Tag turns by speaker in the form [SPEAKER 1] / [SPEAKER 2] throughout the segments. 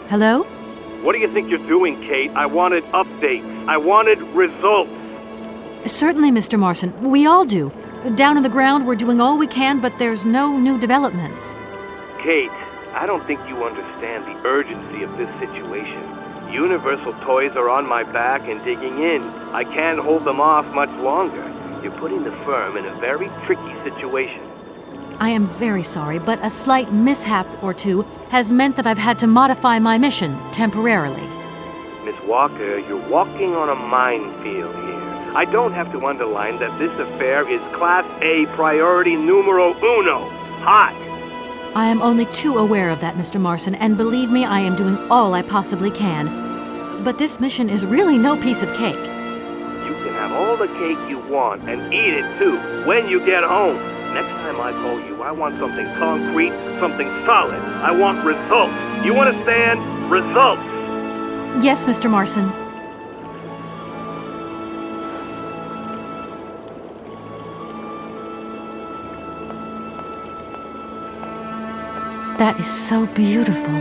[SPEAKER 1] Hello?
[SPEAKER 2] What do you think you're doing, Kate? I wanted updates. I wanted results.
[SPEAKER 1] Certainly, Mr. Marson. We all do. Down on the ground, we're doing all we can, but there's no new developments.
[SPEAKER 2] Kate, I don't think you understand the urgency of this situation. Universal Toys are on my back and digging in. I can't hold them off much longer. You're putting the firm in a very tricky situation.
[SPEAKER 1] I am very sorry, but a slight mishap or two has meant that I've had to modify my mission temporarily.
[SPEAKER 2] Miss Walker, you're walking on a minefield here. I don't have to underline that this affair is Class A priority numero uno. Hot!
[SPEAKER 1] I am only too aware of that, Mr. Marson, and believe me, I am doing all I possibly can. But this mission is really no piece of cake.
[SPEAKER 2] You can have all the cake you want and eat it too when you get home. Next time I call you, I want something concrete, something solid. I want results. You understand? Results!
[SPEAKER 1] Yes, Mr. Marson. That is so beautiful.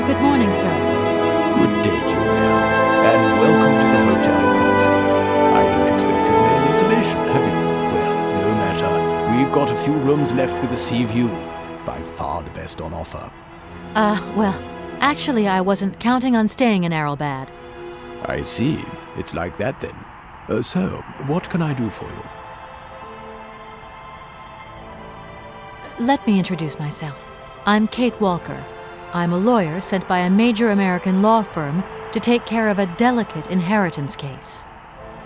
[SPEAKER 1] Good morning, sir.
[SPEAKER 3] Good day to you, ma'am, and welcome to the Hotel Polski. I don't expect you made a reservation, have you? Well, no matter. We've got a few rooms left with a sea view. By far the best on offer.
[SPEAKER 1] Well, actually, I wasn't counting on staying in Arrowbad.
[SPEAKER 3] I see. It's like that then. So, what can I do for you?
[SPEAKER 1] Let me introduce myself. I'm Kate Walker. I'm a lawyer sent by a major American law firm to take care of a delicate inheritance case.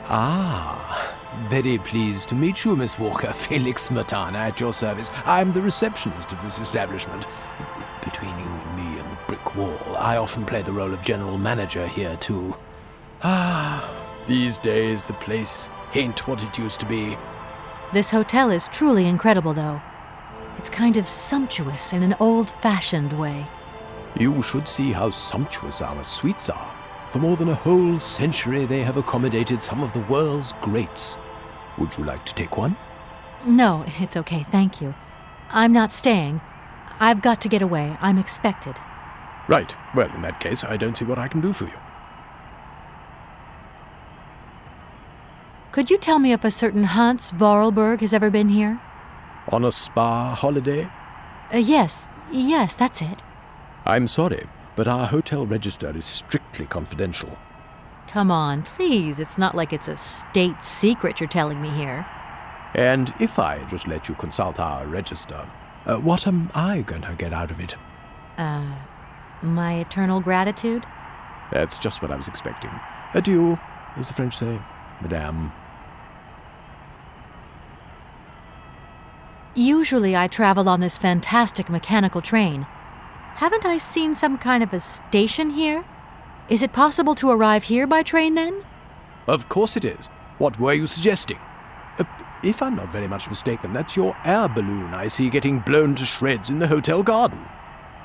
[SPEAKER 3] Ah, very pleased to meet you, Miss Walker. Felix Smetana at your service. I'm the receptionist of this establishment. Between you and me and the brick wall, I often play the role of general manager here, too. These days the place ain't what it used to be.
[SPEAKER 1] This hotel is truly incredible, though. It's kind of sumptuous in an old-fashioned way.
[SPEAKER 3] You should see how sumptuous our suites are. For more than a whole century, they have accommodated some of the world's greats. Would you like to take one?
[SPEAKER 1] No, it's okay, thank you. I'm not staying. I've got to get away. I'm expected.
[SPEAKER 3] Right. Well, in that case, I don't see what I can do for you.
[SPEAKER 1] Could you tell me if a certain Hans Vorarlberg has ever been here?
[SPEAKER 3] On a spa holiday?
[SPEAKER 1] Yes, that's it.
[SPEAKER 3] I'm sorry, but our hotel register is strictly confidential.
[SPEAKER 1] Come on, please. It's not like it's a state secret you're telling me here.
[SPEAKER 3] And if I just let you consult our register, what am I going to get out of it?
[SPEAKER 1] My eternal gratitude?
[SPEAKER 3] That's just what I was expecting. Adieu, as the French say, madame.
[SPEAKER 1] Usually I travel on this fantastic mechanical train. Haven't I seen some kind of a station here? Is it possible to arrive here by train, then?
[SPEAKER 3] Of course it is. What were you suggesting? If I'm not very much mistaken, that's your air balloon I see getting blown to shreds in the hotel garden.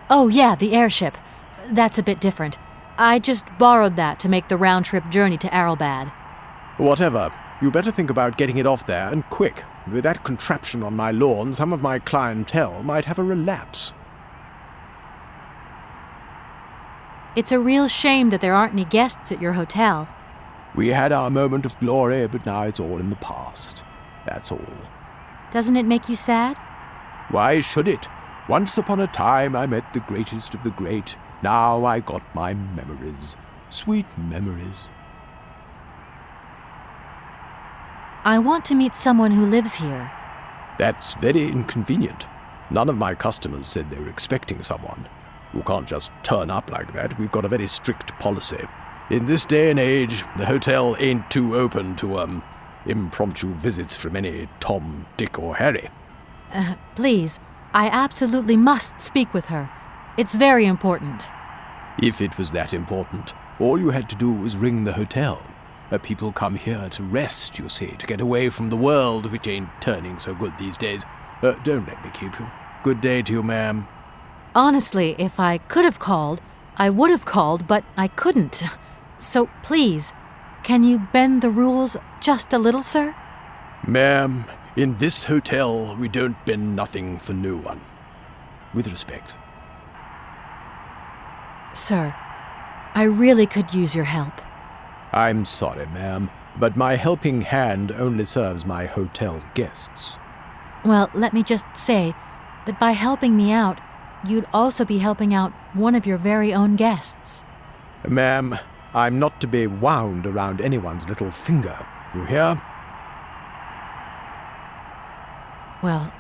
[SPEAKER 1] Oh, yeah, the airship. That's a bit different. I just borrowed that to make the round-trip journey to Arrowbad.
[SPEAKER 3] Whatever. You better think about getting it off there, and quick. With that contraption on my lawn, some of my clientele might have a relapse.
[SPEAKER 1] It's a real shame that there aren't any guests at your hotel.
[SPEAKER 3] We had our moment of glory, but now it's all in the past. That's all.
[SPEAKER 1] Doesn't it make you sad?
[SPEAKER 3] Why should it? Once upon a time I met the greatest of the great. Now I got my memories. Sweet memories.
[SPEAKER 1] I want to meet someone who lives here.
[SPEAKER 3] That's very inconvenient. None of my customers said they were expecting someone. You can't just turn up like that. We've got a very strict policy. In this day and age, the hotel ain't too open to, impromptu visits from any Tom, Dick, or Harry.
[SPEAKER 1] Please, I absolutely must speak with her. It's very important.
[SPEAKER 3] If it was that important, all you had to do was ring the hotel. People come here to rest, you see, to get away from the world, which ain't turning so good these days. Don't let me keep you. Good day to you, ma'am.
[SPEAKER 1] Honestly, if I could have called, I would have called, but I couldn't. So please, can you bend the rules just a little, sir?
[SPEAKER 3] Ma'am, in this hotel, we don't bend nothing for no one. With respect.
[SPEAKER 1] Sir, I really could use your help.
[SPEAKER 3] I'm sorry, ma'am, but my helping hand only serves my hotel guests.
[SPEAKER 1] Well, let me just say that by helping me out, you'd also be helping out one of your very own guests.
[SPEAKER 3] Ma'am, I'm not to be wound around anyone's little finger. You hear?
[SPEAKER 1] Well,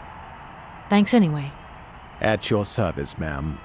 [SPEAKER 1] thanks anyway.
[SPEAKER 3] At your service, ma'am.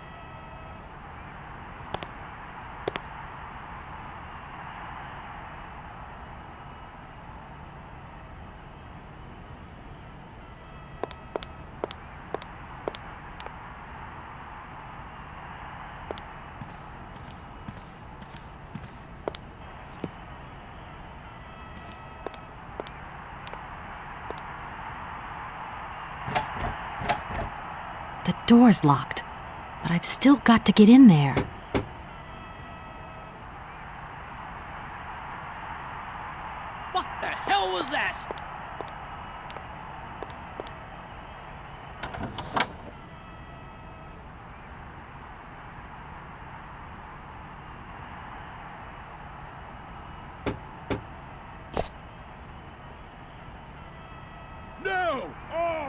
[SPEAKER 1] The door's locked, but I've still got to get in there.
[SPEAKER 4] What the hell was that?
[SPEAKER 3] No! Oh!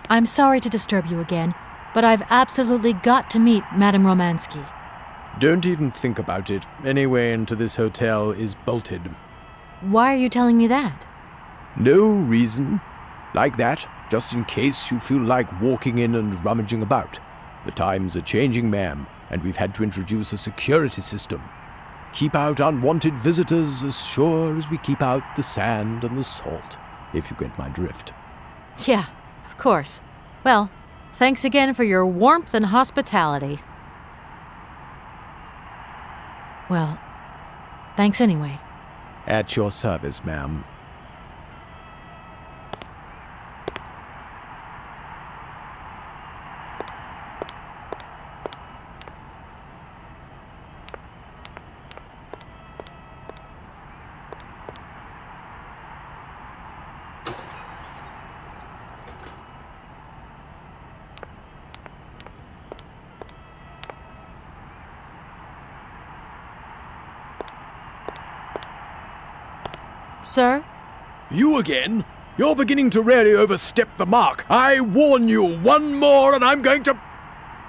[SPEAKER 1] I'm sorry to disturb you again, but I've absolutely got to meet Madame Romansky.
[SPEAKER 3] Don't even think about it. Any way into this hotel is bolted.
[SPEAKER 1] Why are you telling me that?
[SPEAKER 3] No reason. Like that, just in case you feel like walking in and rummaging about. The times are changing, ma'am, and we've had to introduce a security system. Keep out unwanted visitors as sure as we keep out the sand and the salt, if you get my drift.
[SPEAKER 1] Yeah, of course. Well, thanks again for your warmth and hospitality. Well, thanks anyway.
[SPEAKER 3] At your service, ma'am.
[SPEAKER 1] Sir?
[SPEAKER 3] You again? You're beginning to really overstep the mark. I warn you, one more and I'm going to...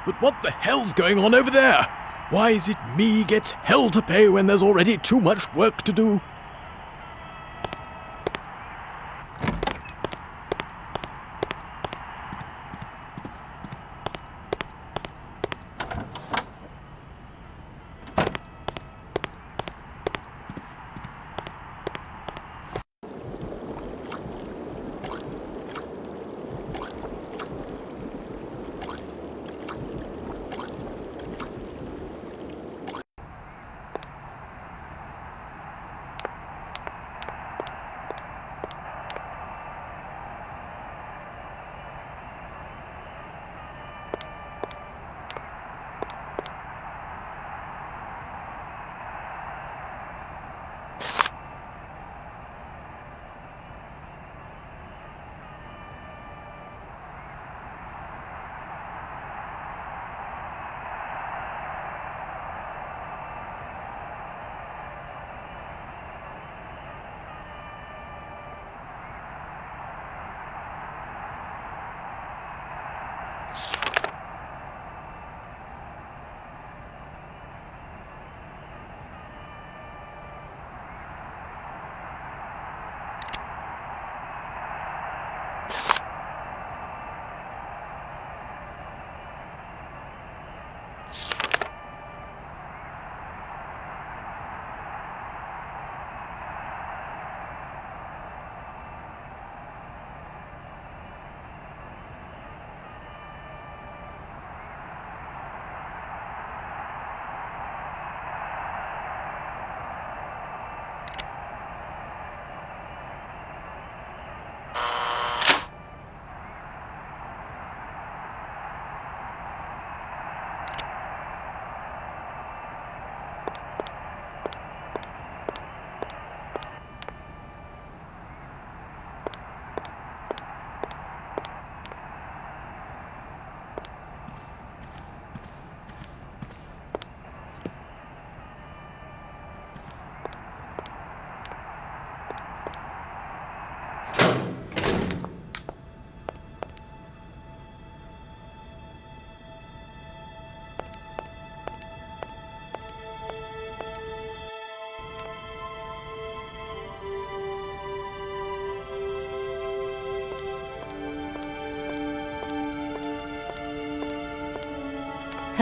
[SPEAKER 3] But what the hell's going on over there? Why is it me gets hell to pay when there's already too much work to do?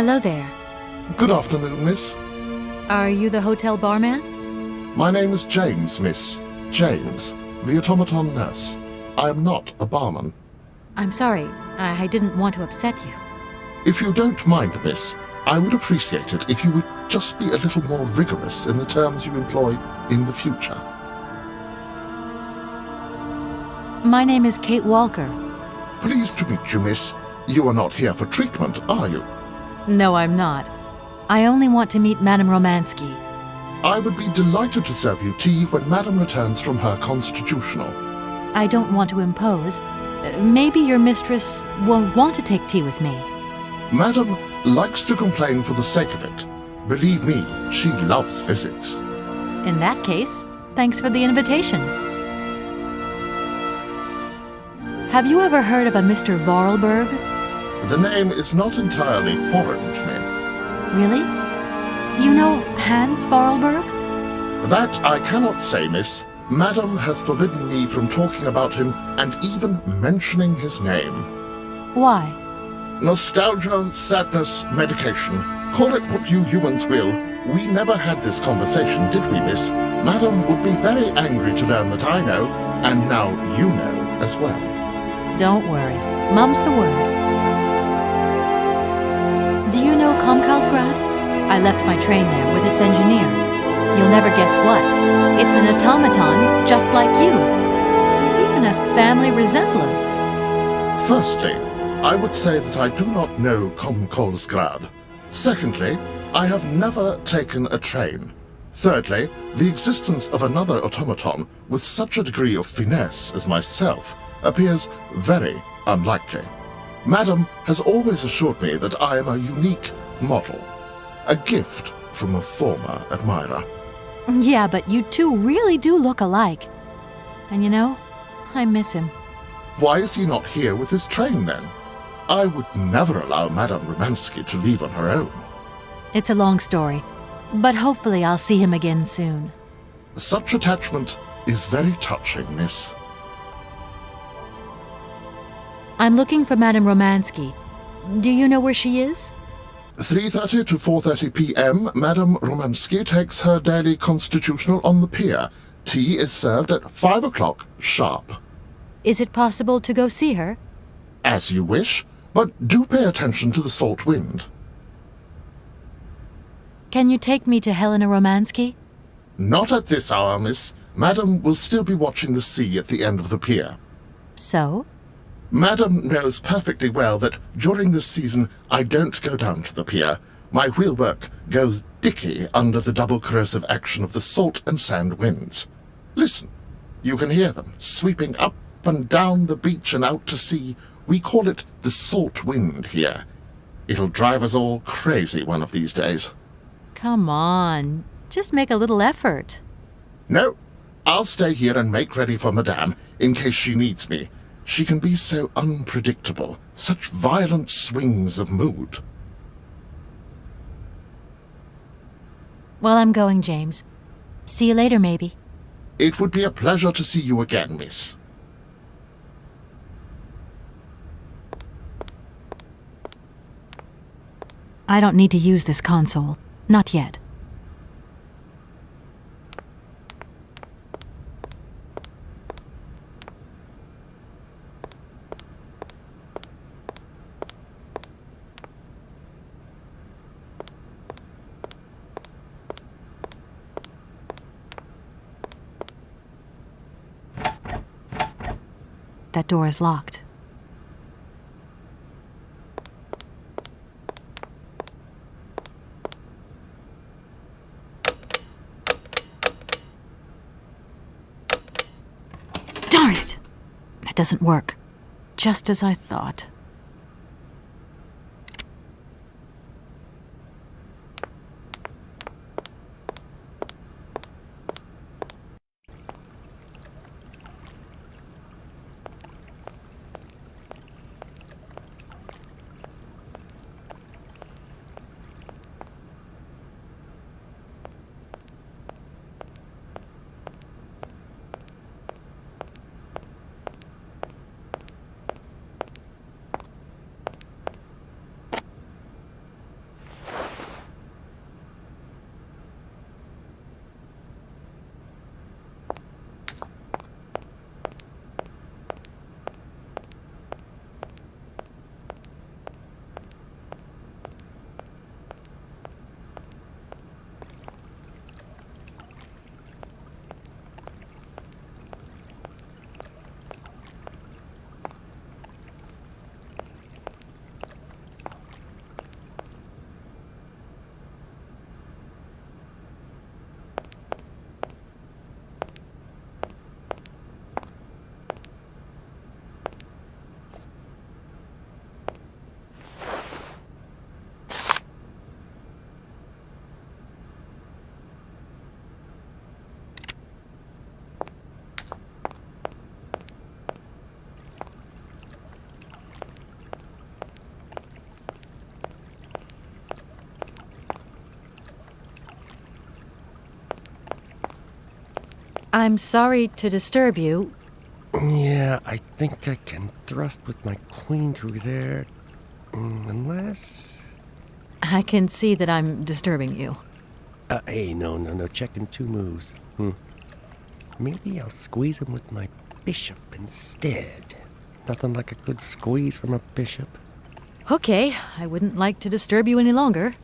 [SPEAKER 1] Hello there.
[SPEAKER 5] Good afternoon, miss.
[SPEAKER 1] Are you the hotel barman?
[SPEAKER 5] My name is James, miss. James, the automaton nurse. I am not a barman.
[SPEAKER 1] I'm sorry. I didn't want to upset you.
[SPEAKER 5] If you don't mind, miss, I would appreciate it if you would just be a little more rigorous in the terms you employ in the future.
[SPEAKER 1] My name is Kate Walker.
[SPEAKER 5] Pleased to meet you, miss. You are not here for treatment, are you?
[SPEAKER 1] No, I'm not. I only want to meet Madame Romansky.
[SPEAKER 5] I would be delighted to serve you tea when Madame returns from her constitutional.
[SPEAKER 1] I don't want to impose. Maybe your mistress won't want to take tea with me.
[SPEAKER 5] Madame likes to complain for the sake of it. Believe me, she loves visits.
[SPEAKER 1] In that case, thanks for the invitation. Have you ever heard of a Mr. Vorarlberg?
[SPEAKER 5] The name is not entirely foreign to me.
[SPEAKER 1] Really? You know Hans Vorarlberg?
[SPEAKER 5] That I cannot say, miss. Madame has forbidden me from talking about him and even mentioning his name.
[SPEAKER 1] Why?
[SPEAKER 5] Nostalgia, sadness, medication. Call it what you humans will. We never had this conversation, did we, miss? Madame would be very angry to learn that I know, and now you know as well.
[SPEAKER 1] Don't worry. Mum's the word. Do you know Komkalsgrad? I left my train there with its engineer. You'll never guess what. It's an automaton just like you. There's even a family resemblance.
[SPEAKER 5] Firstly, I would say that I do not know Komkolsgrad. Secondly, I have never taken a train. Thirdly, the existence of another automaton with such a degree of finesse as myself appears very unlikely. Madame has always assured me that I am a unique model, a gift from a former admirer.
[SPEAKER 1] Yeah, but you two really do look alike. And you know, I miss him.
[SPEAKER 5] Why is he not here with his train, then? I would never allow Madame Romansky to leave on her own.
[SPEAKER 1] It's a long story, but hopefully I'll see him again soon.
[SPEAKER 5] Such attachment is very touching, miss.
[SPEAKER 1] I'm looking for Madame Romansky. Do you know where she is?
[SPEAKER 5] 3:30 to 4:30 p.m., Madame Romansky takes her daily constitutional on the pier. Tea is served at 5 o'clock sharp.
[SPEAKER 1] Is it possible to go see her?
[SPEAKER 5] As you wish, but do pay attention to the salt wind.
[SPEAKER 1] Can you take me to Helena Romansky?
[SPEAKER 5] Not at this hour, miss. Madame will still be watching the sea at the end of the pier.
[SPEAKER 1] So?
[SPEAKER 5] Madame knows perfectly well that during this season I don't go down to the pier. My wheelwork goes dicky under the double corrosive action of the salt and sand winds. Listen, you can hear them sweeping up and down the beach and out to sea. We call it the salt wind here. It'll drive us all crazy one of these days.
[SPEAKER 1] Come on, just make a little effort.
[SPEAKER 5] No, I'll stay here and make ready for Madame in case she needs me. She can be so unpredictable, such violent swings of mood.
[SPEAKER 1] Well, I'm going, James. See you later, maybe.
[SPEAKER 5] It would be a pleasure to see you again, miss.
[SPEAKER 1] I don't need to use this console. Not yet. That door is locked. Darn it! That doesn't work. Just as I thought. I'm sorry to disturb you.
[SPEAKER 6] Yeah, I think I can thrust with my queen through there. Unless...
[SPEAKER 1] I can see that I'm disturbing you.
[SPEAKER 6] Hey, no. Checking 2 moves. Maybe I'll squeeze him with my bishop instead. Nothing like a good squeeze from a bishop.
[SPEAKER 1] Okay, I wouldn't like to disturb you any longer.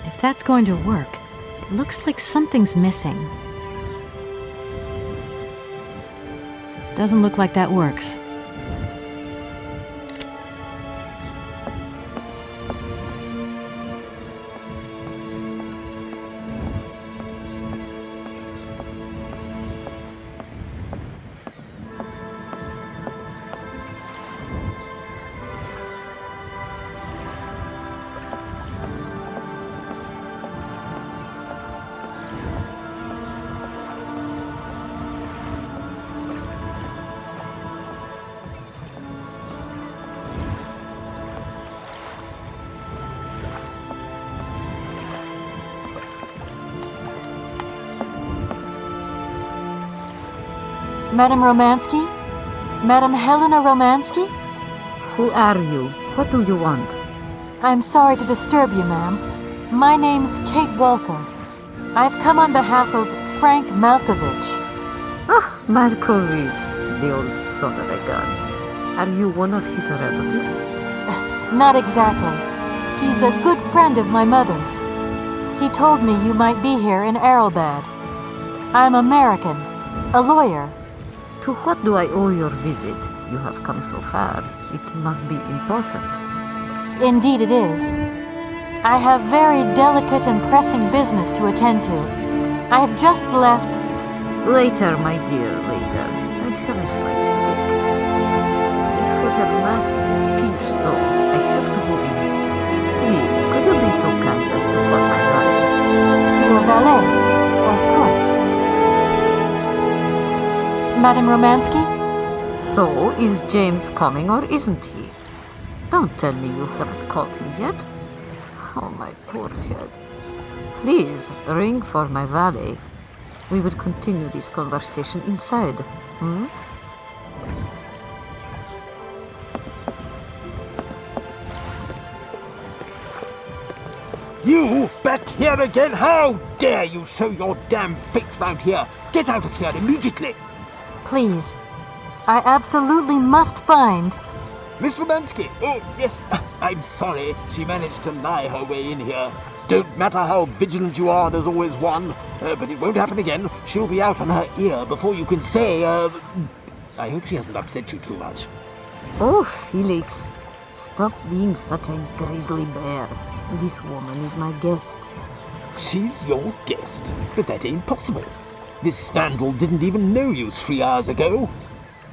[SPEAKER 1] If that's going to work, it looks like something's missing. Doesn't look like that works. Madam Romansky? Madam Helena Romansky?
[SPEAKER 7] Who are you? What do you want?
[SPEAKER 1] I'm sorry to disturb you, ma'am. My name's Kate Walker. I've come on behalf of Frank Malkovich.
[SPEAKER 7] Ah, Malkovich, the old son of a gun. Are you one of his relatives?
[SPEAKER 1] Not exactly. He's a good friend of my mother's. He told me you might be here in Arrowbad. I'm American, a lawyer.
[SPEAKER 7] To what do I owe your visit? You have come so far. It must be important.
[SPEAKER 1] Indeed it is. I have very delicate and pressing business to attend to. I have just left...
[SPEAKER 7] Later, my dear, later. I have a slight headache. This hotel mask pinch so. I have to go in. Please, could you be so kind as to call my valet?
[SPEAKER 1] Your valet? Of course. Madam Romansky?
[SPEAKER 7] So, is James coming or isn't he? Don't tell me you haven't caught him yet. Oh, my poor head. Please, ring for my valet. We will continue this conversation inside,
[SPEAKER 4] You back here again? How dare you show your damn face round here? Get out of here immediately!
[SPEAKER 1] Please. I absolutely must find...
[SPEAKER 4] Miss Romansky! Oh, yes. I'm sorry. She managed to lie her way in here. Don't matter how vigilant you are, there's always one. But it won't happen again. She'll be out on her ear before you can say, I hope she hasn't upset you too much.
[SPEAKER 7] Oh, Felix. Stop being such a grizzly bear. This woman is my guest.
[SPEAKER 4] She's your guest, but that ain't possible. This vandal didn't even know you 3 hours ago.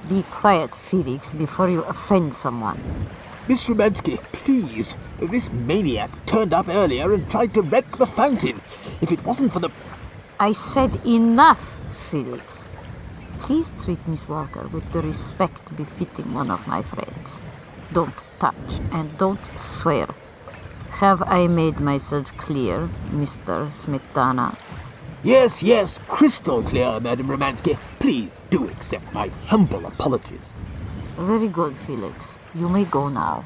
[SPEAKER 7] Be quiet, Felix, before you offend someone.
[SPEAKER 4] Miss Romansky, please. This maniac turned up earlier and tried to wreck the fountain. If it wasn't for the...
[SPEAKER 7] I said enough, Felix. Please treat Miss Walker with the respect befitting one of my friends. Don't touch and don't swear. Have I made myself clear, Mr. Smetana?
[SPEAKER 4] Yes, crystal clear, Madame Romansky. Please do accept my humble apologies.
[SPEAKER 7] Very good, Felix. You may go now.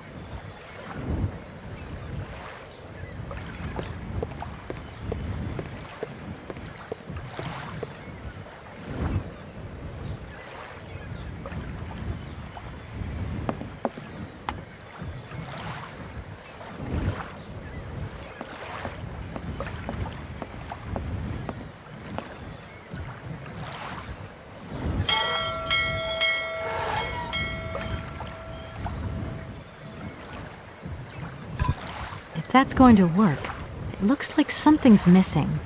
[SPEAKER 1] If that's going to work, it looks like something's missing.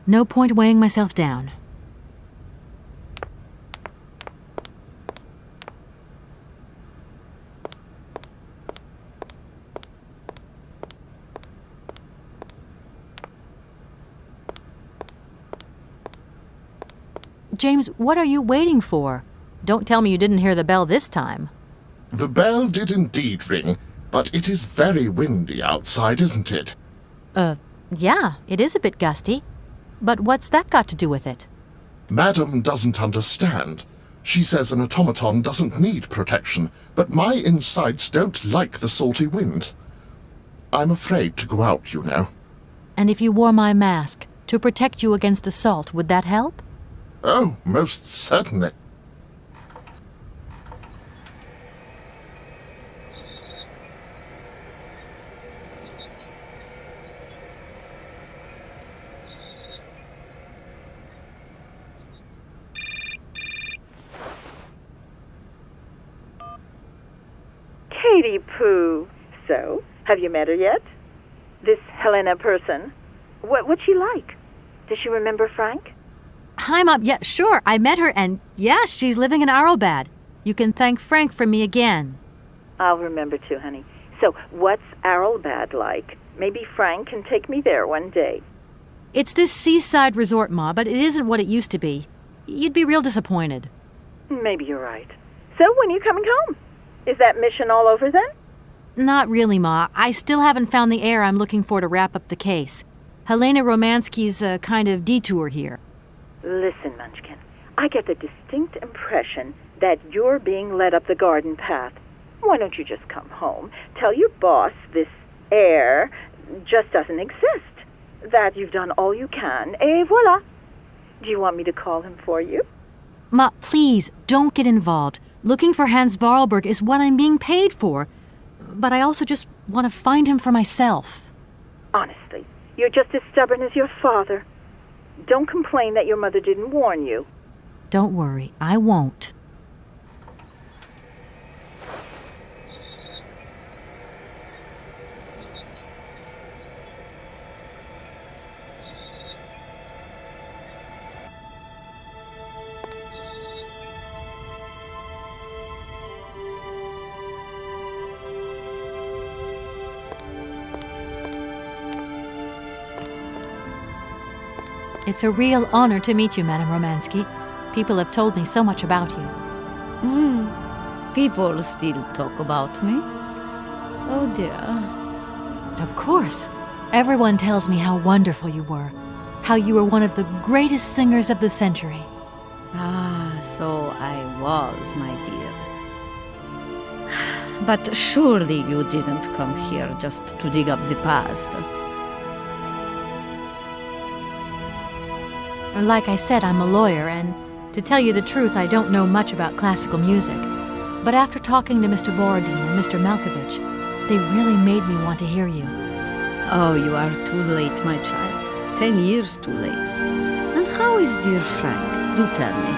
[SPEAKER 1] No point weighing myself down. James, what are you waiting for? Don't tell me you didn't hear the bell this time.
[SPEAKER 5] The bell did indeed ring, but it is very windy outside, isn't it?
[SPEAKER 1] Yeah, it is a bit gusty. But what's that got to do with it?
[SPEAKER 5] Madam doesn't understand. She says an automaton doesn't need protection, but my insides don't like the salty wind. I'm afraid to go out, you know.
[SPEAKER 1] And if you wore my mask to protect you against the salt, would that help?
[SPEAKER 5] Oh, most certainly.
[SPEAKER 8] Katie Pooh. So, have you met her yet? This Helena person? What's she like? Does she remember Frank?
[SPEAKER 1] Hi, Mom. Yeah, sure. I met her, and yeah, she's living in Arrowbad. You can thank Frank for me again.
[SPEAKER 8] I'll remember too, honey. So, what's Arrowbad like? Maybe Frank can take me there one day.
[SPEAKER 1] It's this seaside resort, Ma, but it isn't what it used to be. You'd be real disappointed.
[SPEAKER 8] Maybe you're right. So, when are you coming home? Is that mission all over then?
[SPEAKER 1] Not really, Ma. I still haven't found the heir I'm looking for to wrap up the case. Helena Romansky's a kind of detour here.
[SPEAKER 8] Listen, Munchkin, I get the distinct impression that you're being led up the garden path. Why don't you just come home, tell your boss this heir just doesn't exist, that you've done all you can, et voila. Do you want me to call him for you?
[SPEAKER 1] Ma, please, don't get involved. Looking for Hans Vorarlberg is what I'm being paid for. But I also just want to find him for myself.
[SPEAKER 8] Honestly, you're just as stubborn as your father. Don't complain that your mother didn't warn you.
[SPEAKER 1] Don't worry, I won't. It's a real honor to meet you, Madame Romansky. People have told me so much about you.
[SPEAKER 7] People still talk about me. Oh dear.
[SPEAKER 1] Of course. Everyone tells me how wonderful you were. How you were one of the greatest singers of the century.
[SPEAKER 7] Ah, so I was, my dear. But surely you didn't come here just to dig up the past.
[SPEAKER 1] Like I said, I'm a lawyer, and to tell you the truth, I don't know much about classical music. But after talking to Mr. Borodin and Mr. Malkovich, they really made me want to hear you.
[SPEAKER 7] Oh, you are too late, my child. 10 years too late. And how is dear Frank? Do tell me.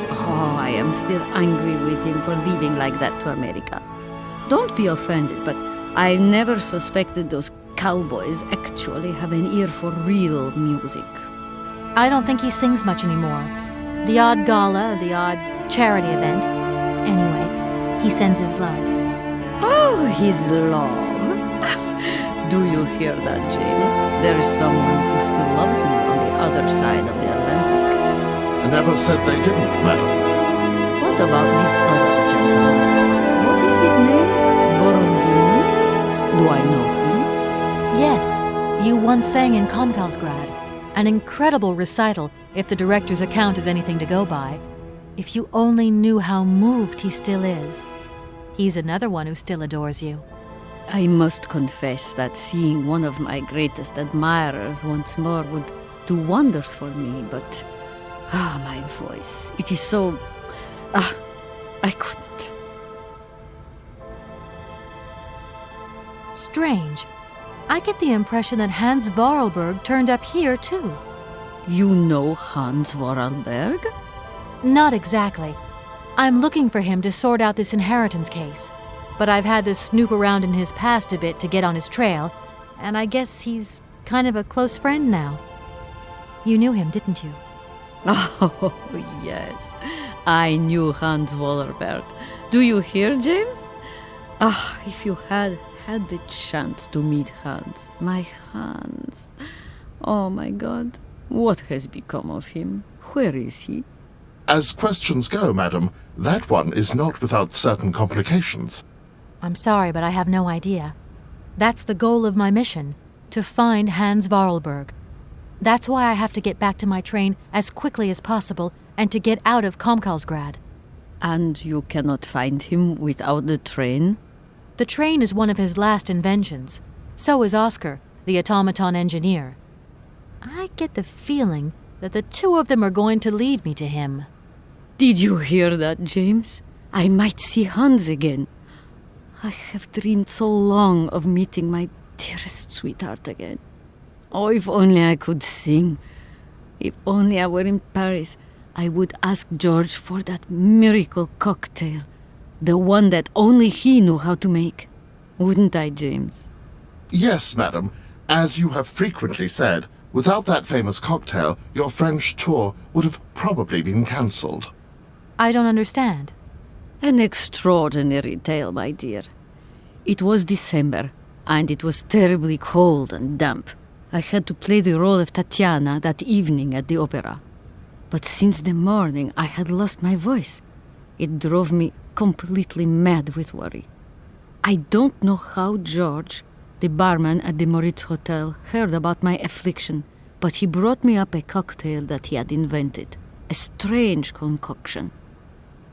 [SPEAKER 7] Oh, I am still angry with him for leaving like that to America. Don't be offended, but I never suspected those cowboys actually have an ear for real music.
[SPEAKER 1] I don't think he sings much anymore. The odd gala, the odd charity event. Anyway, he sends his love.
[SPEAKER 7] Oh, his love. Do you hear that, James? There is someone who still loves me on the other side of the Atlantic.
[SPEAKER 5] I never said they didn't, madam.
[SPEAKER 7] What about this other gentleman? What is his name? Borodin? Do I know him?
[SPEAKER 1] Yes, you once sang in Komkalsgrad. An incredible recital, if the director's account is anything to go by. If you only knew how moved he still is. He's another one who still adores you.
[SPEAKER 7] I must confess that seeing one of my greatest admirers once more would do wonders for me, but... my voice. It is so... I couldn't.
[SPEAKER 1] Strange. I get the impression that Hans Vorarlberg turned up here, too.
[SPEAKER 7] You know Hans Vorarlberg?
[SPEAKER 1] Not exactly. I'm looking for him to sort out this inheritance case. But I've had to snoop around in his past a bit to get on his trail, and I guess he's kind of a close friend now. You knew him, didn't you?
[SPEAKER 7] Oh, yes. I knew Hans Vorarlberg. Do you hear, James? If you had the chance to meet Hans. My Hans. Oh, my God. What has become of him? Where is he?
[SPEAKER 5] As questions go, madam, that one is not without certain complications.
[SPEAKER 1] I'm sorry, but I have no idea. That's the goal of my mission, to find Hans Vorarlberg. That's why I have to get back to my train as quickly as possible and to get out of Komkalsgrad.
[SPEAKER 7] And you cannot find him without the train?
[SPEAKER 1] The train is one of his last inventions. So is Oscar, the automaton engineer. I get the feeling that the two of them are going to lead me to him.
[SPEAKER 7] Did you hear that, James? I might see Hans again. I have dreamed so long of meeting my dearest sweetheart again. Oh, if only I could sing. If only I were in Paris, I would ask George for that miracle cocktail. The one that only he knew how to make. Wouldn't I, James?
[SPEAKER 5] Yes, madam. As you have frequently said, without that famous cocktail, your French tour would have probably been cancelled.
[SPEAKER 1] I don't understand.
[SPEAKER 7] An extraordinary tale, my dear. It was December, and it was terribly cold and damp. I had to play the role of Tatiana that evening at the opera. But since the morning, I had lost my voice. It drove me completely mad with worry. I don't know how George, the barman at the Moritz Hotel, heard about my affliction, but he brought me up a cocktail that he had invented. A strange concoction.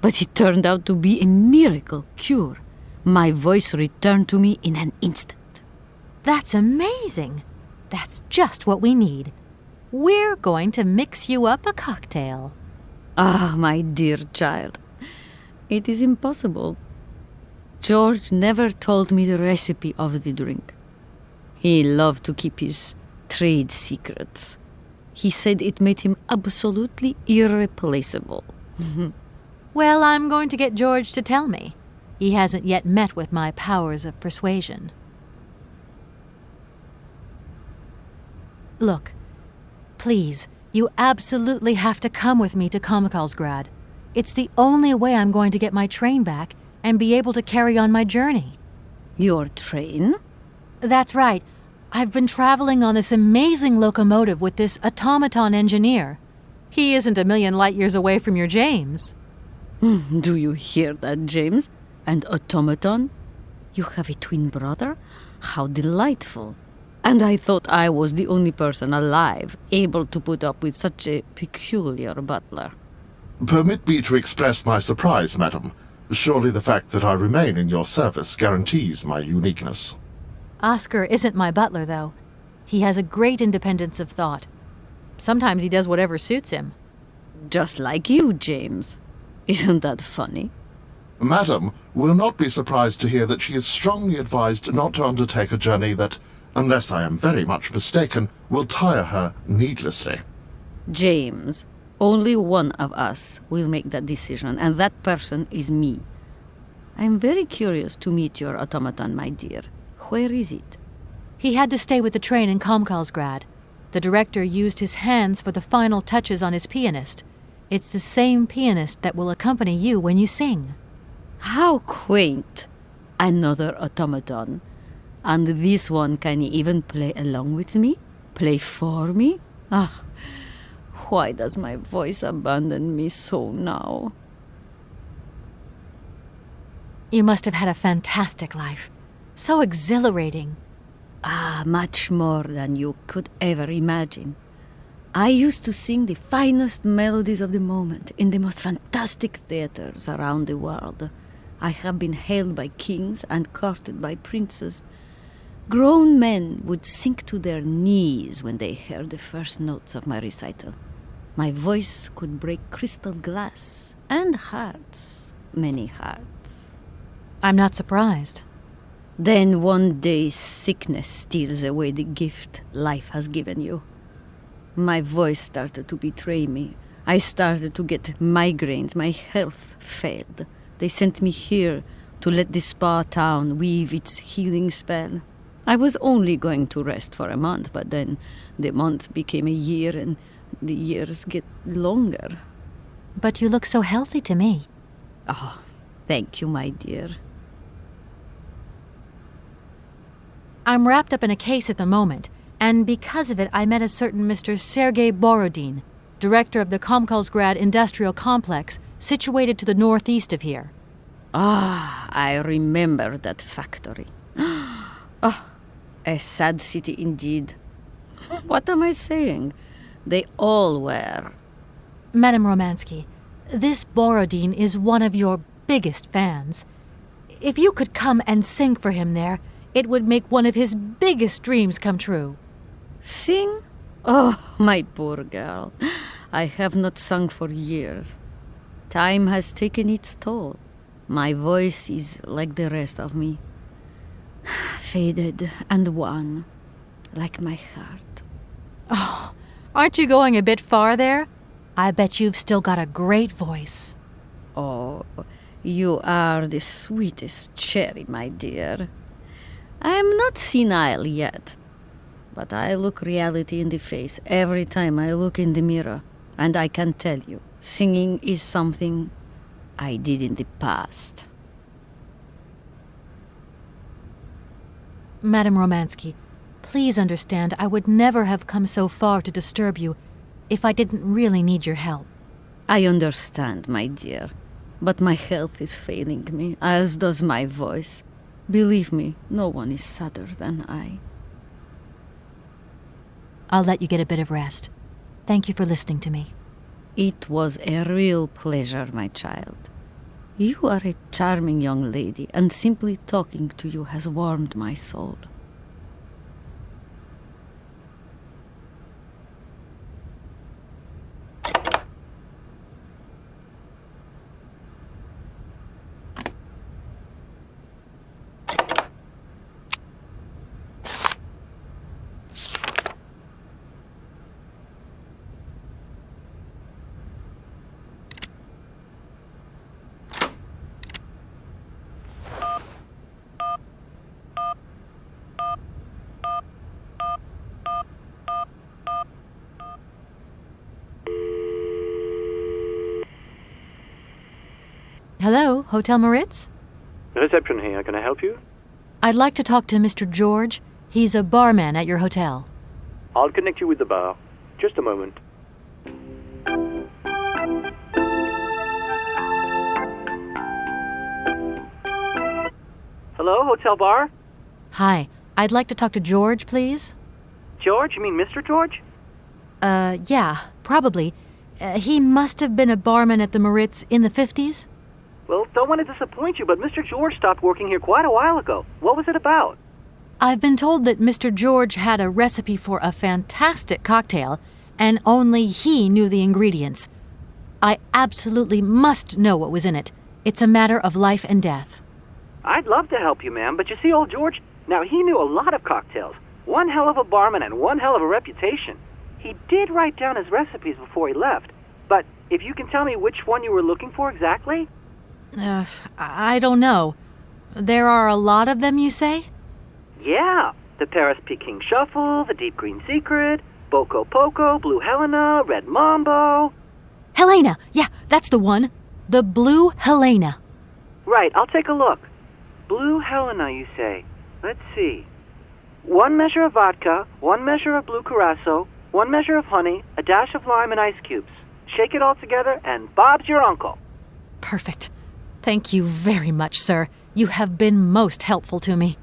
[SPEAKER 7] But it turned out to be a miracle cure. My voice returned to me in an instant.
[SPEAKER 1] That's amazing. That's just what we need. We're going to mix you up a cocktail.
[SPEAKER 7] Ah, my dear child. It is impossible. George never told me the recipe of the drink. He loved to keep his trade secrets. He said it made him absolutely irreplaceable.
[SPEAKER 1] Well, I'm going to get George to tell me. He hasn't yet met with my powers of persuasion. Look, please, you absolutely have to come with me to Komkalsgrad. It's the only way I'm going to get my train back and be able to carry on my journey.
[SPEAKER 7] Your train?
[SPEAKER 1] That's right. I've been traveling on this amazing locomotive with this automaton engineer. He isn't a million light years away from your James.
[SPEAKER 7] Do you hear that, James? And automaton? You have a twin brother? How delightful. And I thought I was the only person alive able to put up with such a peculiar butler.
[SPEAKER 5] Permit me to express my surprise, madam. Surely the fact that I remain in your service guarantees my uniqueness.
[SPEAKER 1] Oscar isn't my butler, though. He has a great independence of thought. Sometimes he does whatever suits him.
[SPEAKER 7] Just like you, James. Isn't that funny?
[SPEAKER 5] Madam will not be surprised to hear that she is strongly advised not to undertake a journey that, unless I am very much mistaken, will tire her needlessly.
[SPEAKER 7] James, only one of us will make that decision, and that person is me. I'm very curious to meet your automaton, my dear. Where is it?
[SPEAKER 1] He had to stay with the train in Komkalsgrad. The director used his hands for the final touches on his pianist. It's the same pianist that will accompany you when you sing.
[SPEAKER 7] How quaint! Another automaton. And this one can even play along with me? Play for me? Ah, why does my voice abandon me so now?
[SPEAKER 1] You must have had a fantastic life. So exhilarating.
[SPEAKER 7] Ah, much more than you could ever imagine. I used to sing the finest melodies of the moment in the most fantastic theaters around the world. I have been hailed by kings and courted by princes. Grown men would sink to their knees when they heard the first notes of my recital. My voice could break crystal glass and hearts, many hearts.
[SPEAKER 1] I'm not surprised.
[SPEAKER 7] Then one day sickness steals away the gift life has given you. My voice started to betray me. I started to get migraines. My health failed. They sent me here to let the spa town weave its healing spell. I was only going to rest for a month, but then the month became a year and the years get longer.
[SPEAKER 1] But you look so healthy to me.
[SPEAKER 7] Oh, thank you, my dear.
[SPEAKER 1] I'm wrapped up in a case at the moment, and because of it I met a certain Mr. Sergei Borodin, director of the Komkalsgrad Industrial Complex, situated to the northeast of here.
[SPEAKER 7] Ah, I remember that factory. Oh, a sad city indeed. What am I saying? They all were.
[SPEAKER 1] Madame Romansky, this Borodin is one of your biggest fans. If you could come and sing for him there, it would make one of his biggest dreams come true.
[SPEAKER 7] Sing? Oh, my poor girl. I have not sung for years. Time has taken its toll. My voice is like the rest of me. Faded and wan, like my heart.
[SPEAKER 1] Oh, aren't you going a bit far there? I bet you've still got a great voice.
[SPEAKER 7] Oh, you are the sweetest cherry, my dear. I am not senile yet, but I look reality in the face every time I look in the mirror, and I can tell you, singing is something I did in the past.
[SPEAKER 1] Madame Romansky, please understand I would never have come so far to disturb you if I didn't really need your help.
[SPEAKER 7] I understand, my dear, but my health is failing me, as does my voice. Believe me, no one is sadder than I.
[SPEAKER 1] I'll let you get a bit of rest. Thank you for listening to me.
[SPEAKER 7] It was a real pleasure, my child. You are a charming young lady, and simply talking to you has warmed my soul.
[SPEAKER 1] Hello, Hotel Moritz?
[SPEAKER 2] Reception here. Can I help you?
[SPEAKER 1] I'd like to talk to Mr. George. He's a barman at your hotel.
[SPEAKER 2] I'll connect you with the bar. Just a moment. Hello, hotel bar?
[SPEAKER 1] Hi, I'd like to talk to George, please.
[SPEAKER 2] George? You mean Mr. George?
[SPEAKER 1] Yeah, probably. He must have been a barman at the Maritz in the 50s.
[SPEAKER 2] Well, don't want to disappoint you, but Mr. George stopped working here quite a while ago. What was it about?
[SPEAKER 1] I've been told that Mr. George had a recipe for a fantastic cocktail, and only he knew the ingredients. I absolutely must know what was in it. It's a matter of life and death.
[SPEAKER 2] I'd love to help you, ma'am, but you see, old George, now he knew a lot of cocktails. One hell of a barman and one hell of a reputation. He did write down his recipes before he left, but if you can tell me which one you were looking for exactly?
[SPEAKER 1] I don't know. There are a lot of them, you say?
[SPEAKER 2] Yeah, the Paris Peking Shuffle, the Deep Green Secret, Boco Poco, Blue Helena, Red Mambo.
[SPEAKER 1] Helena! Yeah, that's the one. The Blue Helena.
[SPEAKER 2] Right, I'll take a look. Blue Helena, you say? Let's see. 1 measure of vodka, 1 measure of blue curacao, 1 measure of honey, a dash of lime and ice cubes. Shake it all together, and Bob's your uncle.
[SPEAKER 1] Perfect. Thank you very much, sir. You have been most helpful to me.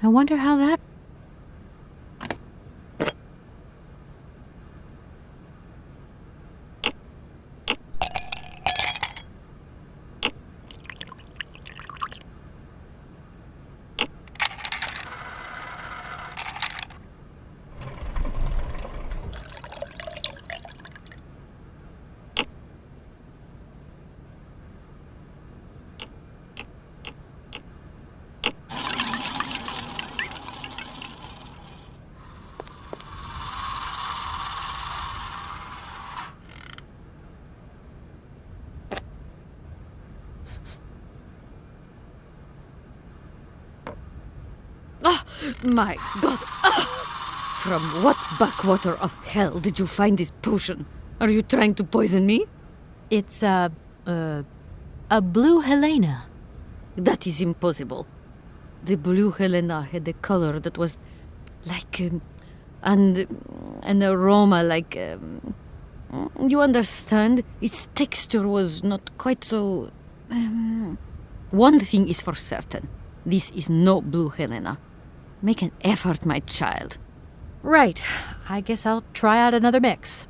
[SPEAKER 1] I wonder how that...
[SPEAKER 7] My God! From what backwater of hell did you find this potion? Are you trying to poison me?
[SPEAKER 1] It's, a Blue Helena.
[SPEAKER 7] That is impossible. The Blue Helena had a color that was like, and an aroma like, you understand? Its texture was not quite so... One thing is for certain. This is no Blue Helena. Make an effort, my child.
[SPEAKER 1] Right. I guess I'll try out another mix.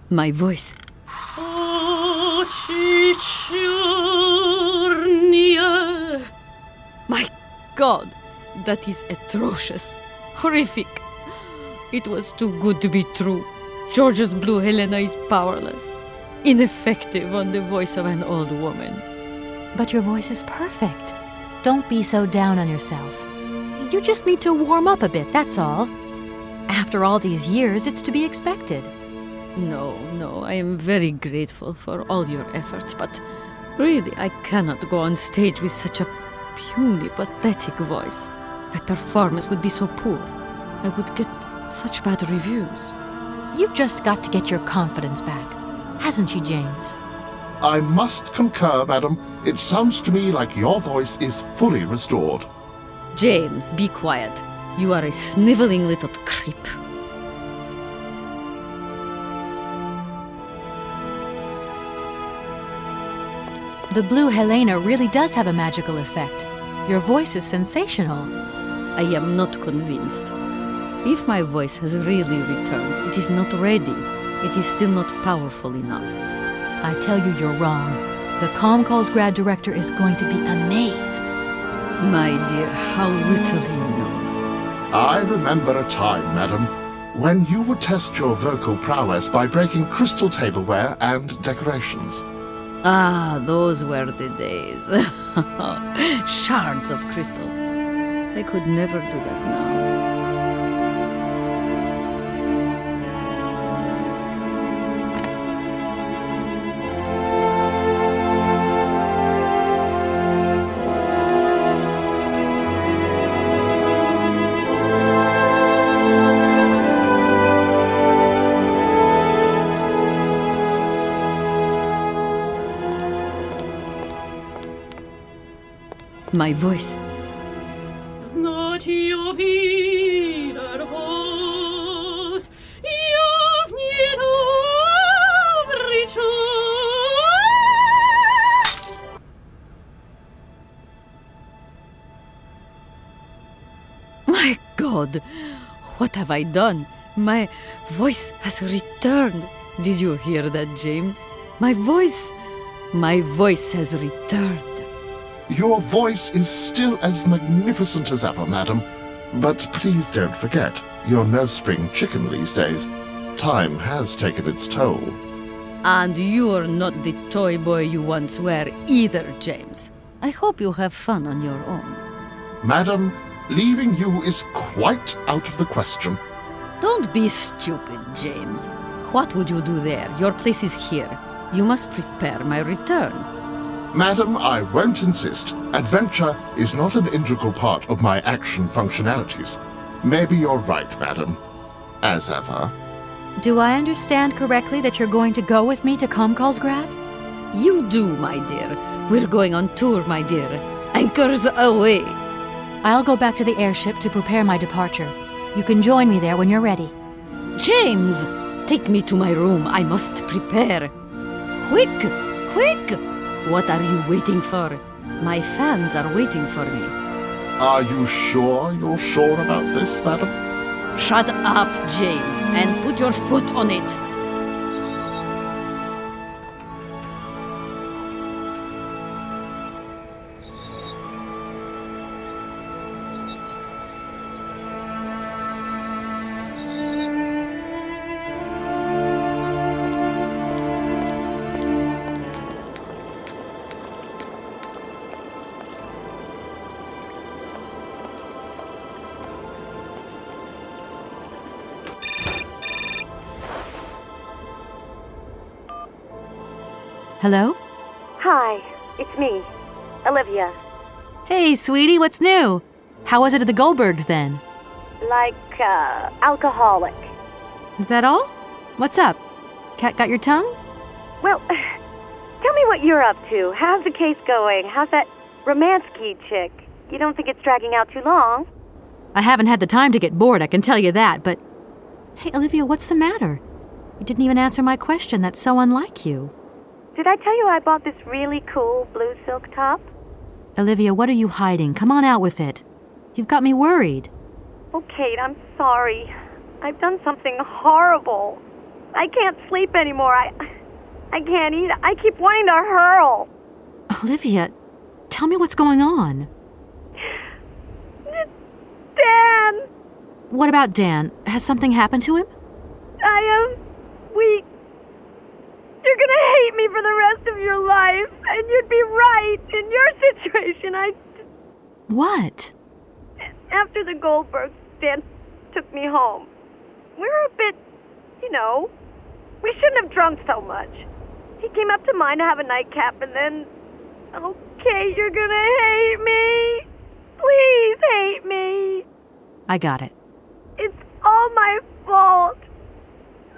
[SPEAKER 7] My voice. My God, that is atrocious. Horrific. It was too good to be true. George's Blue Helena is powerless. Ineffective on the voice of an old woman.
[SPEAKER 1] But your voice is perfect. Don't be so down on yourself. You just need to warm up a bit, that's all. After all these years, it's to be expected.
[SPEAKER 7] No, I am very grateful for all your efforts, but really, I cannot go on stage with such a puny, pathetic voice. My performance would be so poor. I would get such bad reviews.
[SPEAKER 1] You've just got to get your confidence back. Hasn't she, James?
[SPEAKER 5] I must concur, madam. It sounds to me like your voice is fully restored.
[SPEAKER 7] James, be quiet. You are a sniveling little creep.
[SPEAKER 1] The Blue Helena really does have a magical effect. Your voice is sensational.
[SPEAKER 7] I am not convinced. If my voice has really returned, it is not ready. It is still not powerful enough.
[SPEAKER 1] I tell you, you're wrong. The Comcalsgrad director is going to be amazed.
[SPEAKER 7] My dear, how little you know.
[SPEAKER 5] I remember a time, madam, when you would test your vocal prowess by breaking crystal tableware and decorations.
[SPEAKER 7] Ah, those were the days. Shards of crystal. I could never do that now. My voice. My God, what have I done? My voice has returned. Did you hear that, James? My voice has returned.
[SPEAKER 5] Your voice is still as magnificent as ever, madam. But please don't forget, you're no spring chicken these days. Time has taken its toll.
[SPEAKER 7] And you're not the toy boy you once were either, James. I hope you have fun on your own.
[SPEAKER 5] Madam, leaving you is quite out of the question.
[SPEAKER 7] Don't be stupid, James. What would you do there? Your place is here. You must prepare my return.
[SPEAKER 5] Madam, I won't insist. Adventure is not an integral part of my action functionalities. Maybe you're right, madam. As ever.
[SPEAKER 1] Do I understand correctly that you're going to go with me to Comcalsgrad?
[SPEAKER 7] You do, my dear. We're going on tour, my dear. Anchors away.
[SPEAKER 1] I'll go back to the airship to prepare my departure. You can join me there when you're ready.
[SPEAKER 7] James! Take me to my room. I must prepare. Quick! Quick! What are you waiting for? My fans are waiting for me.
[SPEAKER 5] Are you sure you're sure about this, madam?
[SPEAKER 7] Shut up, James, and put your foot on it.
[SPEAKER 1] Hello?
[SPEAKER 9] Hi, it's me, Olivia.
[SPEAKER 1] Hey, sweetie, what's new? How was it at the Goldbergs then?
[SPEAKER 9] Like, alcoholic.
[SPEAKER 1] Is that all? What's up? Cat got your tongue?
[SPEAKER 9] Well, tell me what you're up to. How's the case going? How's that Romansky chick? You don't think it's dragging out too long?
[SPEAKER 1] I haven't had the time to get bored, I can tell you that, but... Hey, Olivia, what's the matter? You didn't even answer my question. That's so unlike you.
[SPEAKER 9] Did I tell you I bought this really cool blue silk top?
[SPEAKER 1] Olivia, what are you hiding? Come on out with it. You've got me worried.
[SPEAKER 9] Oh, Kate, I'm sorry. I've done something horrible. I can't sleep anymore. I can't eat. I keep wanting to hurl.
[SPEAKER 1] Olivia, tell me what's going on.
[SPEAKER 9] Dan!
[SPEAKER 1] What about Dan? Has something happened to him?
[SPEAKER 9] You're gonna hate me for the rest of your life, and you'd be right. In your situation,
[SPEAKER 1] What?
[SPEAKER 9] After the Goldbergs, Dan took me home. We were a bit, we shouldn't have drunk so much. He came up to mine to have a nightcap, and then... Okay, you're gonna hate me. Please hate me.
[SPEAKER 1] I got it.
[SPEAKER 9] It's all my fault.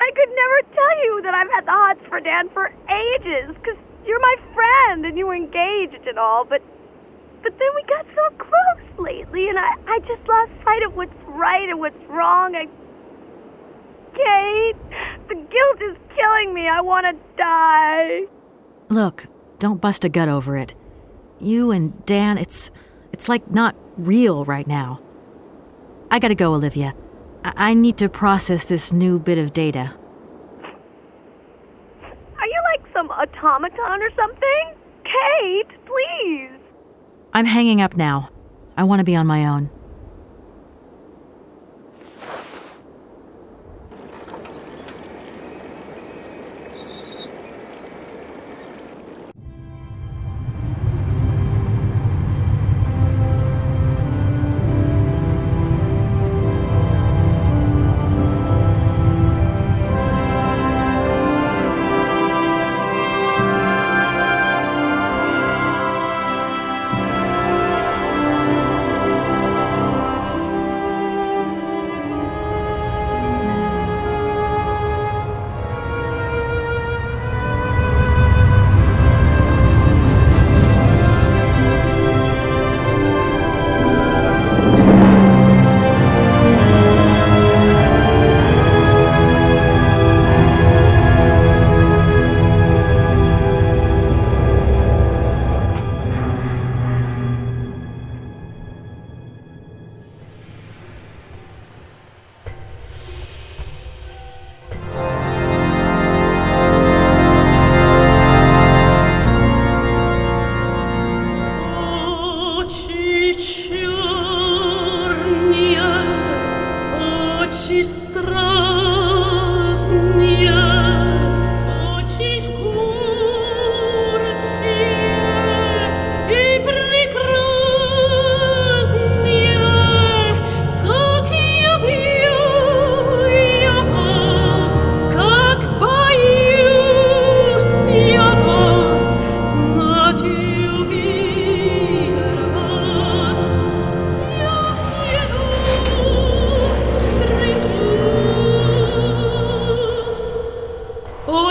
[SPEAKER 9] I could never tell you that I've had the hots for Dan for ages, because you're my friend and you were engaged and all, but then we got so close lately, and I just lost sight of what's right and what's wrong. Kate, the guilt is killing me. I want to die.
[SPEAKER 1] Look, don't bust a gut over it. You and Dan, it's like not real right now. I gotta go, Olivia. I need to process this new bit of data.
[SPEAKER 9] Are you like some automaton or something? Kate, please.
[SPEAKER 1] I'm hanging up now. I want to be on my own.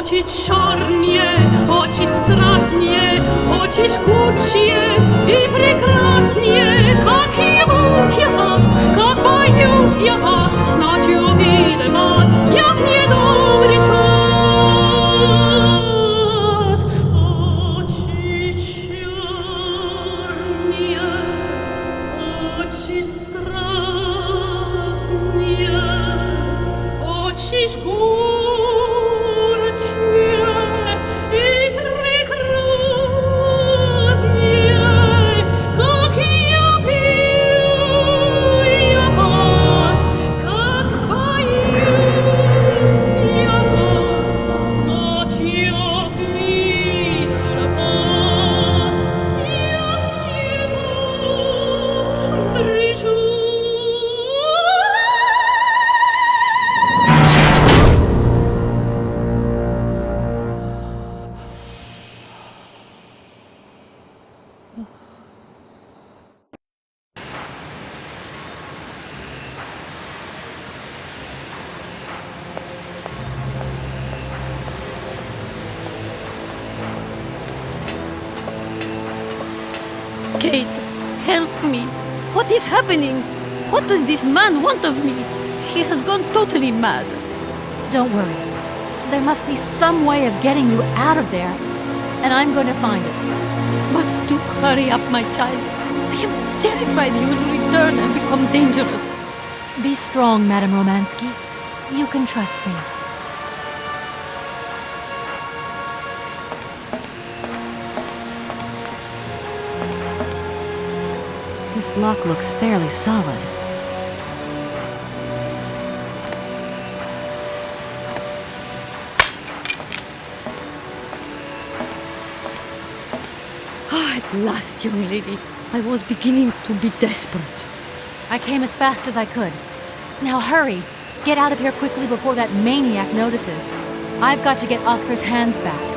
[SPEAKER 10] Очи черные, очи страстные, очи жгучие и прекраснее. Как ему я вас, как боюсь я вас, знать увидим вас, я в недобрый час. Очи черные, очи страстные, очи жгучие.
[SPEAKER 11] Kate, help me. What is happening? What does this man want of me? He has gone totally mad.
[SPEAKER 1] Don't worry. There must be some way of getting you out of there, and I'm going to find it.
[SPEAKER 11] But do hurry up, my child. I am terrified he will return and become dangerous.
[SPEAKER 1] Be strong, Madame Romansky. You can trust me. This lock looks fairly solid.
[SPEAKER 11] At last, young lady. I was beginning to be desperate.
[SPEAKER 1] I came as fast as I could. Now hurry! Get out of here quickly before that maniac notices. I've got to get Oscar's hands back.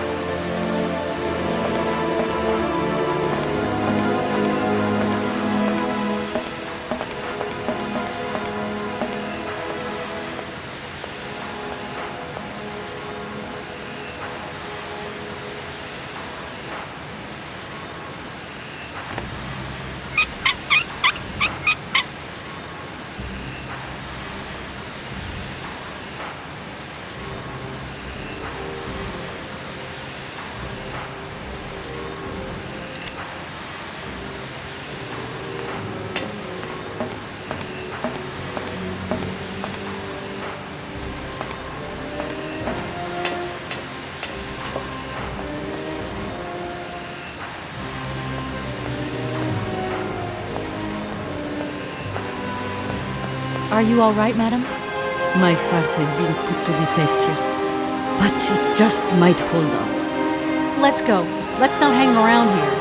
[SPEAKER 1] Are you all right, madam?
[SPEAKER 11] My heart has been put to the test here, but it just might hold up.
[SPEAKER 1] Let's go. Let's not hang around here.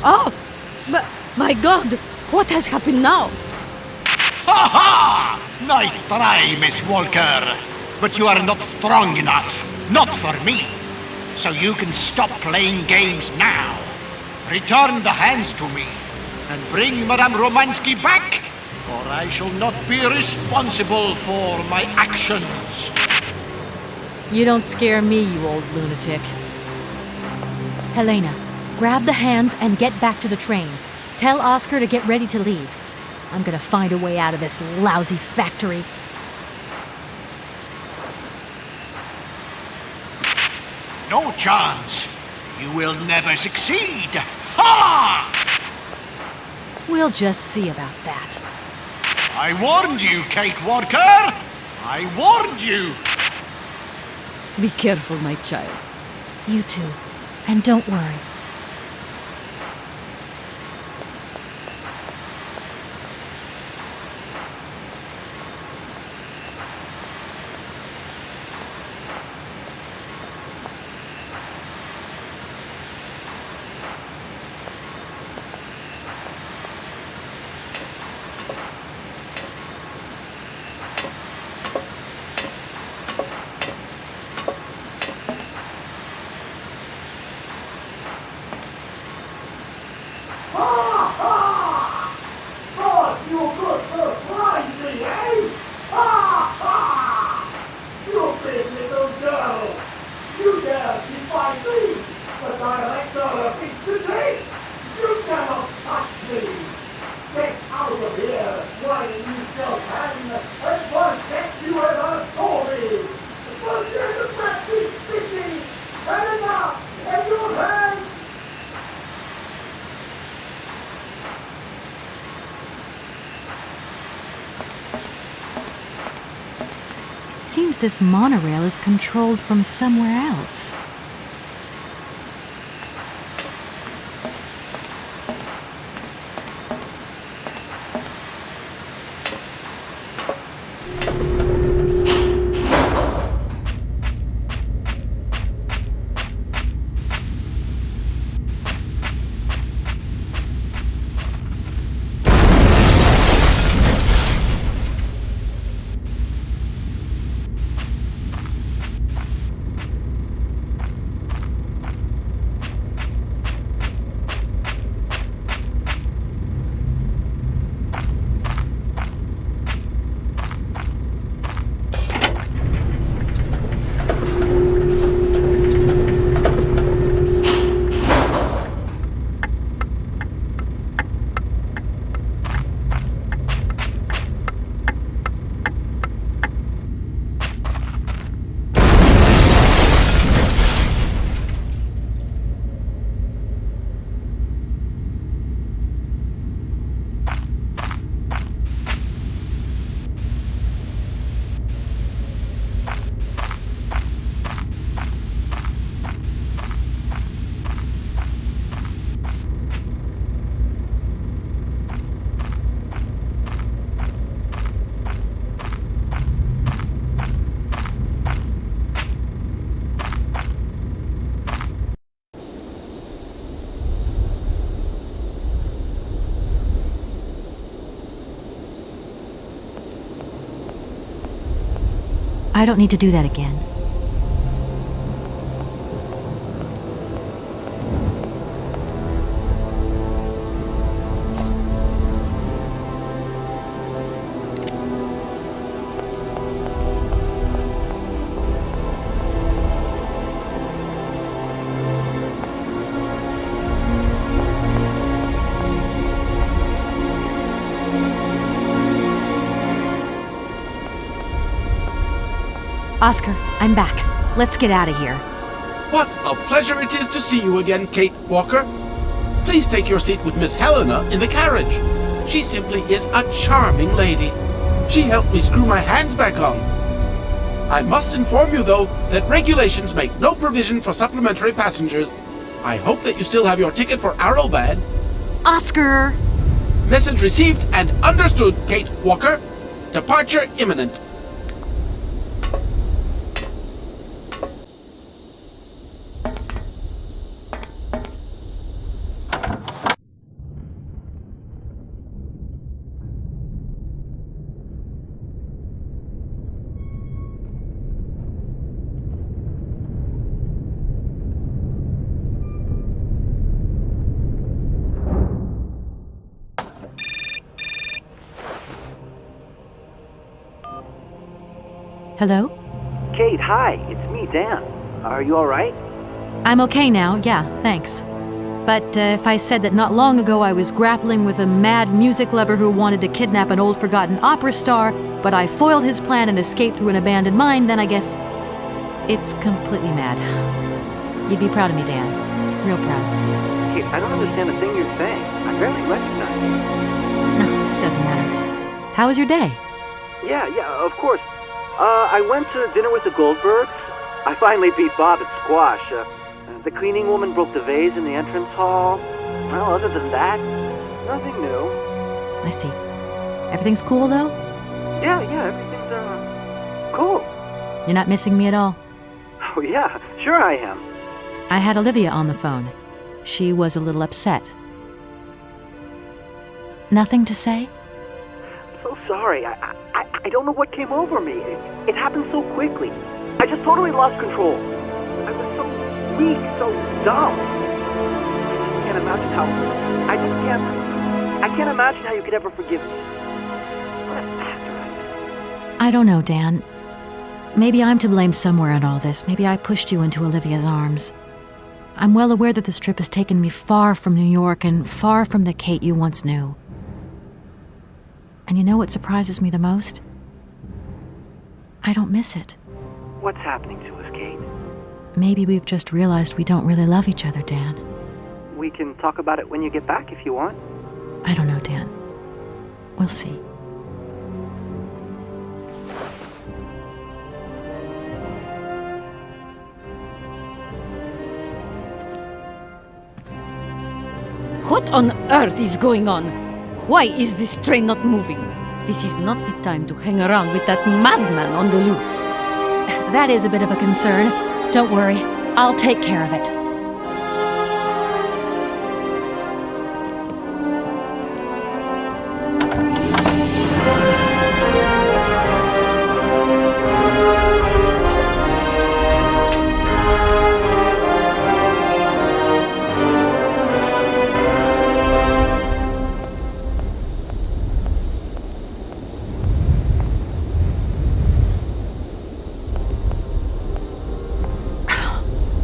[SPEAKER 11] Oh! But, my God! What has happened now?
[SPEAKER 12] Ha ha! Nice try, Miss Walker. But you are not strong enough. Not for me. So you can stop playing games now. Return the hands to me. And bring Madame Romansky back, or I shall not be responsible for my actions.
[SPEAKER 1] You don't scare me, you old lunatic. Helena, grab the hands and get back to the train. Tell Oscar to get ready to leave. I'm gonna find a way out of this lousy factory.
[SPEAKER 12] No chance. You will never succeed. Ha!
[SPEAKER 1] We'll just see about that.
[SPEAKER 12] I warned you, Kate Walker. I warned you.
[SPEAKER 11] Be careful, my child.
[SPEAKER 1] You too. And don't worry. Seems this monorail is controlled from somewhere else. I don't need to do that again. Oscar, I'm back. Let's get out of here.
[SPEAKER 13] What a pleasure it is to see you again, Kate Walker. Please take your seat with Miss Helena in the carriage. She simply is a charming lady. She helped me screw my hands back on. I must inform you, though, that regulations make no provision for supplementary passengers. I hope that you still have your ticket for Arrowbad.
[SPEAKER 1] Oscar!
[SPEAKER 13] Message received and understood, Kate Walker. Departure imminent.
[SPEAKER 1] Hello?
[SPEAKER 2] Kate, hi. It's me, Dan. Are you all right?
[SPEAKER 1] I'm okay now, yeah, thanks. But if I said that not long ago I was grappling with a mad music lover who wanted to kidnap an old forgotten opera star, but I foiled his plan and escaped through an abandoned mine, then I guess it's completely mad. You'd be proud of me, Dan. Real proud.
[SPEAKER 2] Kate, I don't understand a thing you're saying. I barely recognize you.
[SPEAKER 1] No, it doesn't matter. How was your day?
[SPEAKER 2] Yeah, of course. I went to dinner with the Goldbergs. I finally beat Bob at squash. The cleaning woman broke the vase in the entrance hall. Well, other than that, nothing new.
[SPEAKER 1] I see. Everything's cool, though?
[SPEAKER 2] Yeah, everything's, cool.
[SPEAKER 1] You're not missing me at all?
[SPEAKER 2] Oh, yeah, sure I am.
[SPEAKER 1] I had Olivia on the phone. She was a little upset. Nothing to say?
[SPEAKER 2] I'm so sorry. I don't know what came over me. It happened so quickly. I just totally lost control. I was so weak, so dumb. I can't imagine how... I can't imagine how you could ever forgive me. What an actor.
[SPEAKER 1] I don't know, Dan. Maybe I'm to blame somewhere in all this. Maybe I pushed you into Olivia's arms. I'm well aware that this trip has taken me far from New York and far from the Kate you once knew. And you know what surprises me the most? I don't miss it.
[SPEAKER 2] What's happening to us, Kate?
[SPEAKER 1] Maybe we've just realized we don't really love each other, Dan.
[SPEAKER 2] We can talk about it when you get back if you want.
[SPEAKER 1] I don't know, Dan. We'll see.
[SPEAKER 11] What on earth is going on? Why is this train not moving? This is not the time to hang around with that madman on the loose.
[SPEAKER 1] That is a bit of a concern. Don't worry, I'll take care of it.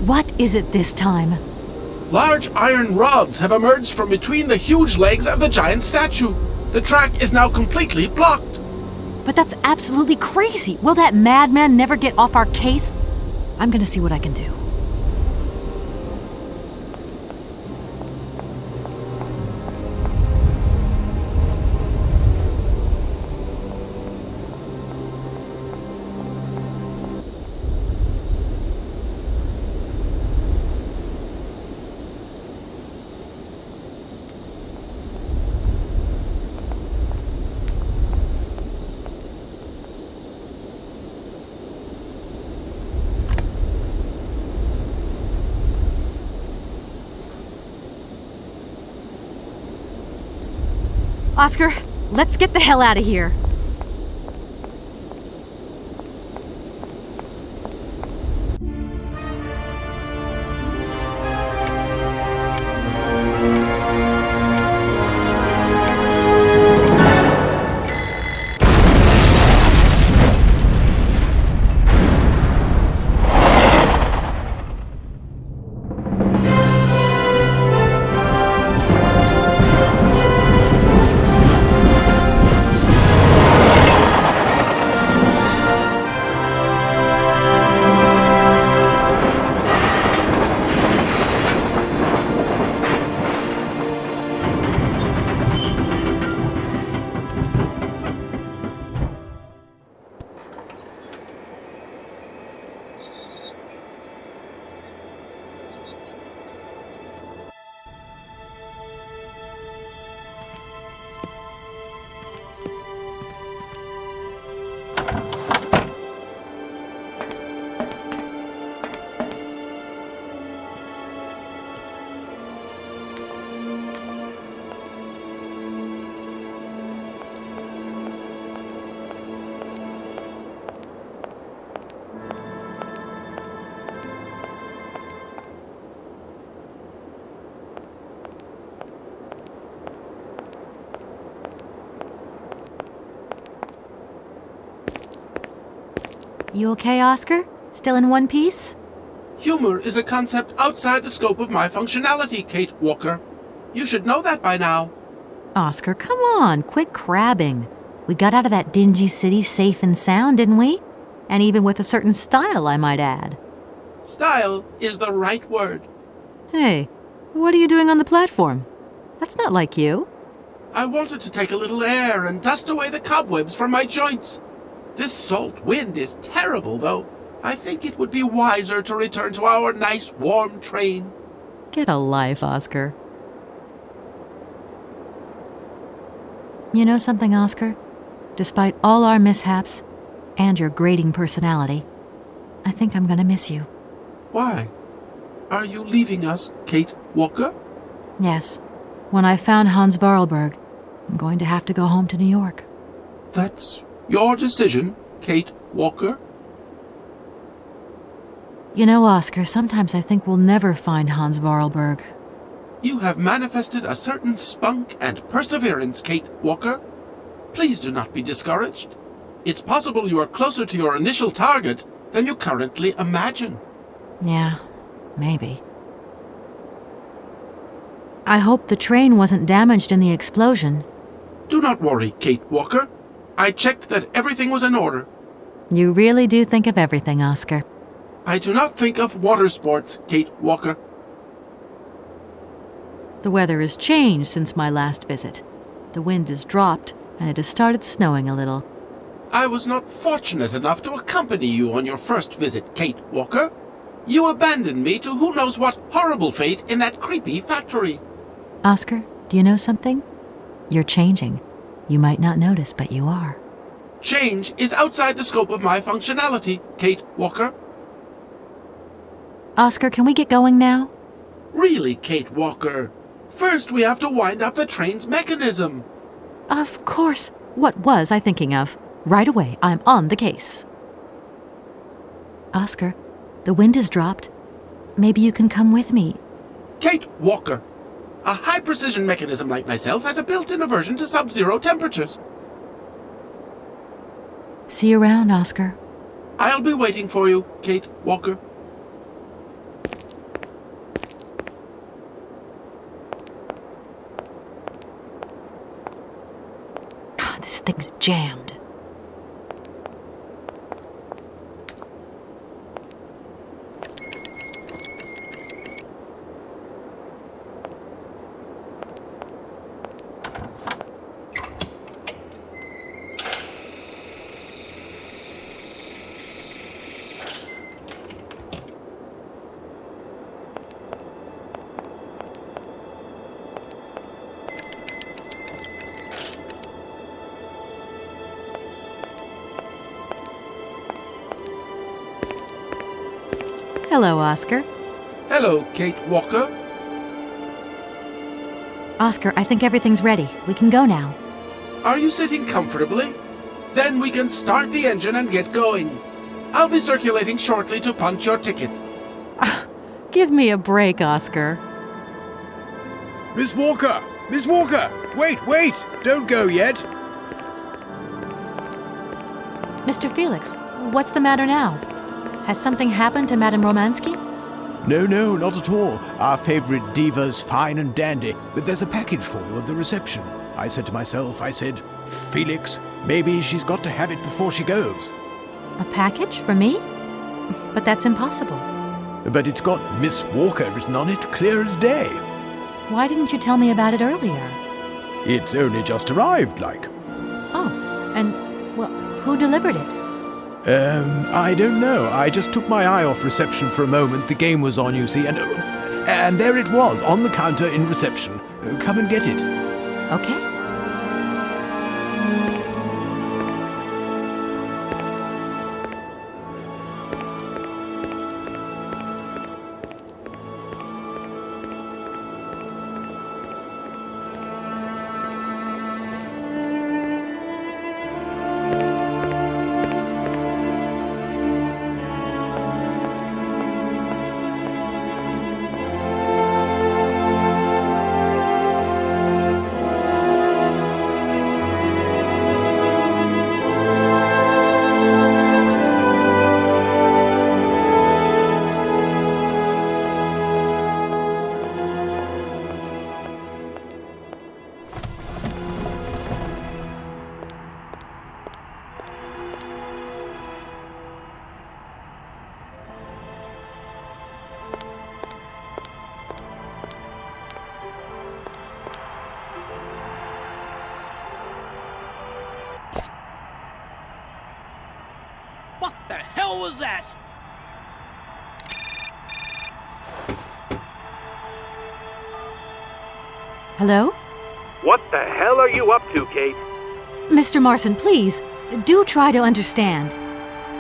[SPEAKER 1] What is it this time?
[SPEAKER 13] Large iron rods have emerged from between the huge legs of the giant statue. The track is now completely blocked.
[SPEAKER 1] But that's absolutely crazy. Will that madman never get off our case? I'm gonna see what I can do. Oscar, let's get the hell out of here. You okay, Oscar? Still in one piece?
[SPEAKER 13] Humor is a concept outside the scope of my functionality, Kate Walker. You should know that by now.
[SPEAKER 1] Oscar, come on, quit crabbing. We got out of that dingy city safe and sound, didn't we? And even with a certain style, I might add.
[SPEAKER 13] Style is the right word.
[SPEAKER 1] Hey, what are you doing on the platform? That's not like you.
[SPEAKER 13] I wanted to take a little air and dust away the cobwebs from my joints. This salt wind is terrible, though. I think it would be wiser to return to our nice, warm train.
[SPEAKER 1] Get a life, Oscar. You know something, Oscar? Despite all our mishaps and your grating personality, I think I'm gonna miss you.
[SPEAKER 13] Why? Are you leaving us, Kate Walker?
[SPEAKER 1] Yes. When I found Hans Vorarlberg, I'm going to have to go home to New York.
[SPEAKER 13] That's your decision, Kate Walker?
[SPEAKER 1] You know, Oscar, sometimes I think we'll never find Hans Vorarlberg.
[SPEAKER 13] You have manifested a certain spunk and perseverance, Kate Walker. Please do not be discouraged. It's possible you are closer to your initial target than you currently imagine.
[SPEAKER 1] Yeah, maybe. I hope the train wasn't damaged in the explosion.
[SPEAKER 13] Do not worry, Kate Walker. I checked that everything was in order.
[SPEAKER 1] You really do think of everything, Oscar.
[SPEAKER 13] I do not think of water sports, Kate Walker.
[SPEAKER 1] The weather has changed since my last visit. The wind has dropped, and it has started snowing a little.
[SPEAKER 13] I was not fortunate enough to accompany you on your first visit, Kate Walker. You abandoned me to who knows what horrible fate in that creepy factory.
[SPEAKER 1] Oscar, do you know something? You're changing. You might not notice, but you are.
[SPEAKER 13] Change is outside the scope of my functionality, Kate Walker.
[SPEAKER 1] Oscar, can we get going now?
[SPEAKER 13] Really, Kate Walker. First, we have to wind up the train's mechanism.
[SPEAKER 1] Of course. What was I thinking of? Right away, I'm on the case. Oscar, the wind has dropped. Maybe you can come with me.
[SPEAKER 13] Kate Walker. A high-precision mechanism like myself has a built-in aversion to sub-zero temperatures.
[SPEAKER 1] See you around, Oscar.
[SPEAKER 13] I'll be waiting for you, Kate Walker.
[SPEAKER 1] This thing's jammed. Hello, Oscar.
[SPEAKER 13] Hello, Kate Walker.
[SPEAKER 1] Oscar, I think everything's ready. We can go now.
[SPEAKER 13] Are you sitting comfortably? Then we can start the engine and get going. I'll be circulating shortly to punch your ticket.
[SPEAKER 1] Give me a break, Oscar.
[SPEAKER 3] Miss Walker! Miss Walker! Wait! Don't go yet!
[SPEAKER 1] Mr. Felix, what's the matter now? Has something happened to Madame Romansky?
[SPEAKER 3] No, not at all. Our favorite diva's fine and dandy, but there's a package for you at the reception. I said to myself, Felix, maybe she's got to have it before she goes.
[SPEAKER 1] A package for me? But that's impossible.
[SPEAKER 3] But it's got Miss Walker written on it, clear as day.
[SPEAKER 1] Why didn't you tell me about it earlier?
[SPEAKER 3] It's only just arrived, like.
[SPEAKER 1] Oh, and, well, who delivered it?
[SPEAKER 3] I don't know. I just took my eye off reception for a moment. The game was on, you see, and there it was, on the counter in reception. Come and get it.
[SPEAKER 1] Okay.
[SPEAKER 14] was that?
[SPEAKER 1] Hello?
[SPEAKER 2] What the hell are you up to, Kate?
[SPEAKER 1] Mr. Marson, please, do try to understand.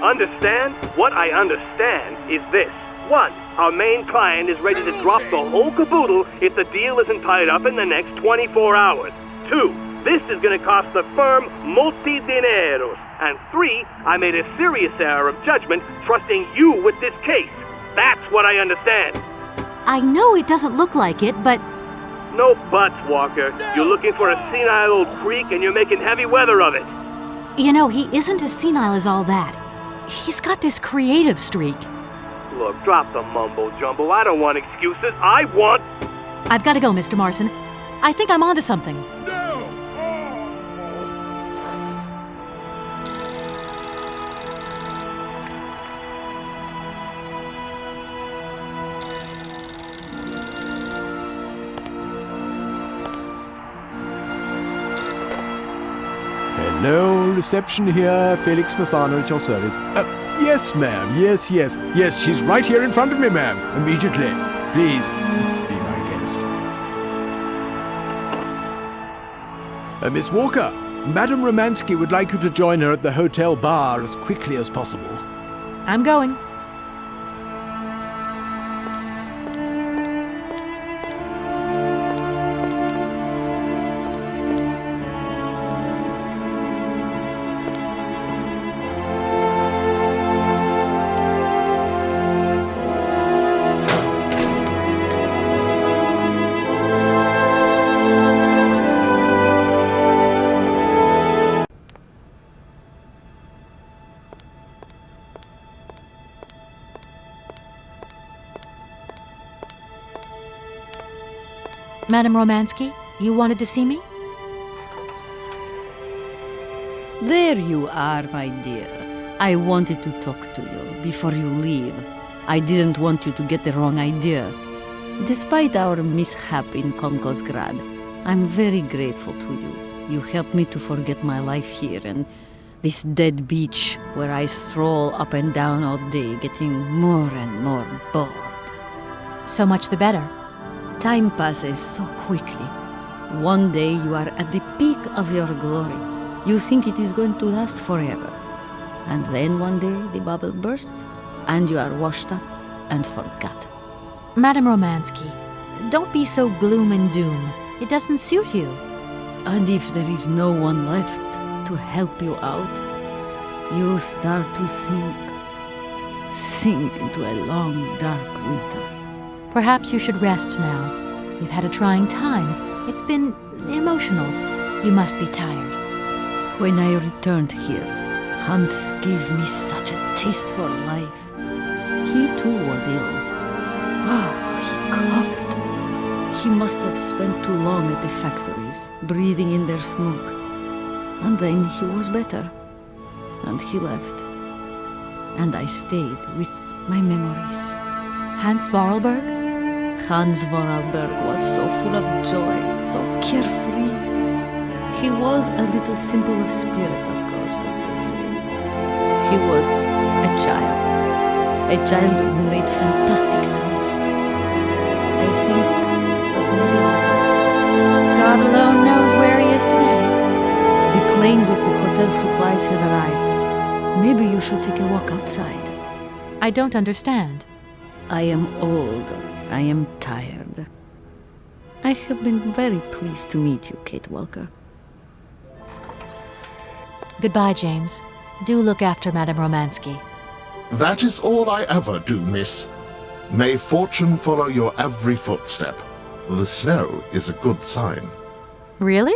[SPEAKER 2] Understand? What I understand is this. 1. Our main client is ready to drop the whole caboodle if the deal isn't tied up in the next 24 hours. 2. This is going to cost the firm multi-dineros. And 3. I made a serious error of judgment trusting you with this case. That's what I understand.
[SPEAKER 1] I know it doesn't look like it, but...
[SPEAKER 2] No buts, Walker. You're looking for a senile old freak and you're making heavy weather of it.
[SPEAKER 1] You know, he isn't as senile as all that. He's got this creative streak.
[SPEAKER 2] Look, drop the mumbo-jumbo. I don't want excuses. I want...
[SPEAKER 1] I've got to go, Mr. Marson. I think I'm onto something.
[SPEAKER 3] Hello, reception here. Felix Massano at your service. Yes, ma'am. Yes. Yes, she's right here in front of me, ma'am. Immediately. Please, be my guest. Miss Walker, Madame Romansky would like you to join her at the hotel bar as quickly as possible.
[SPEAKER 1] I'm going. Madame Romansky, you wanted to see me?
[SPEAKER 11] There you are, my dear. I wanted to talk to you before you leave. I didn't want you to get the wrong idea. Despite our mishap in Komkosgrad, I'm very grateful to you. You helped me to forget my life here and this dead beach where I stroll up and down all day, getting more and more bored.
[SPEAKER 1] So much the better.
[SPEAKER 11] Time passes so quickly. One day you are at the peak of your glory. You think it is going to last forever. And then one day the bubble bursts and you are washed up and forgot.
[SPEAKER 1] Madame Romansky, don't be so gloom and doom. It doesn't suit you.
[SPEAKER 11] And if there is no one left to help you out, you start to sink into a long, dark winter.
[SPEAKER 1] Perhaps you should rest now. You've had a trying time. It's been emotional. You must be tired.
[SPEAKER 11] When I returned here, Hans gave me such a taste for life. He too was ill. Oh, he coughed. He must have spent too long at the factories, breathing in their smoke. And then he was better. And he left. And I stayed with my memories.
[SPEAKER 1] Hans Vorarlberg?
[SPEAKER 11] Hans Vorarlberg was so full of joy, so carefree. He was a little simple of spirit, of course, as they say. He was a child who made fantastic toys. I think that maybe
[SPEAKER 1] God alone knows where he is today.
[SPEAKER 11] The plane with the hotel supplies has arrived. Maybe you should take a walk outside.
[SPEAKER 1] I don't understand.
[SPEAKER 11] I am old. I am tired. I have been very pleased to meet you, Kate Walker.
[SPEAKER 1] Goodbye, James. Do look after Madame Romansky.
[SPEAKER 5] That is all I ever do, miss. May fortune follow your every footstep. The snow is a good sign.
[SPEAKER 1] Really?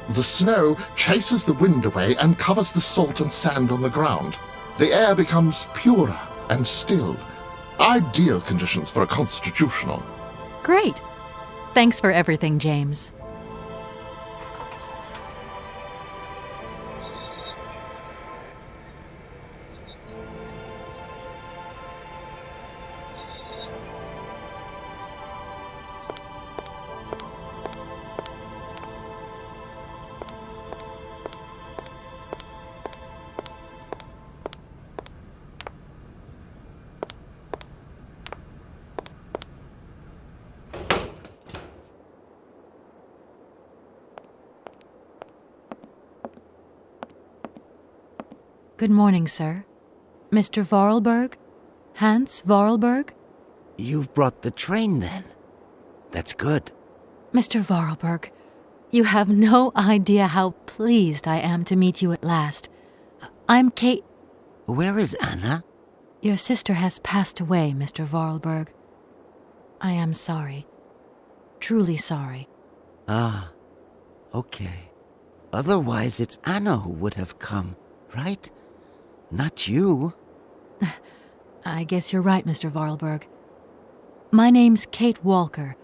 [SPEAKER 5] The snow chases the wind away and covers the salt and sand on the ground. The air becomes purer and still. Ideal conditions for a constitutional.
[SPEAKER 1] Great. Thanks for everything, James. Good morning, sir. Mr. Vorarlberg? Hans Vorarlberg?
[SPEAKER 6] You've brought the train, then. That's good.
[SPEAKER 1] Mr. Vorarlberg, you have no idea how pleased I am to meet you at last. I'm Kate...
[SPEAKER 6] Where is Anna?
[SPEAKER 1] Your sister has passed away, Mr. Vorarlberg. I am sorry. Truly sorry.
[SPEAKER 6] Ah, okay. Otherwise, it's Anna who would have come, right? Not you.
[SPEAKER 1] I guess you're right, Mr. Vorarlberg. My name's Kate Walker.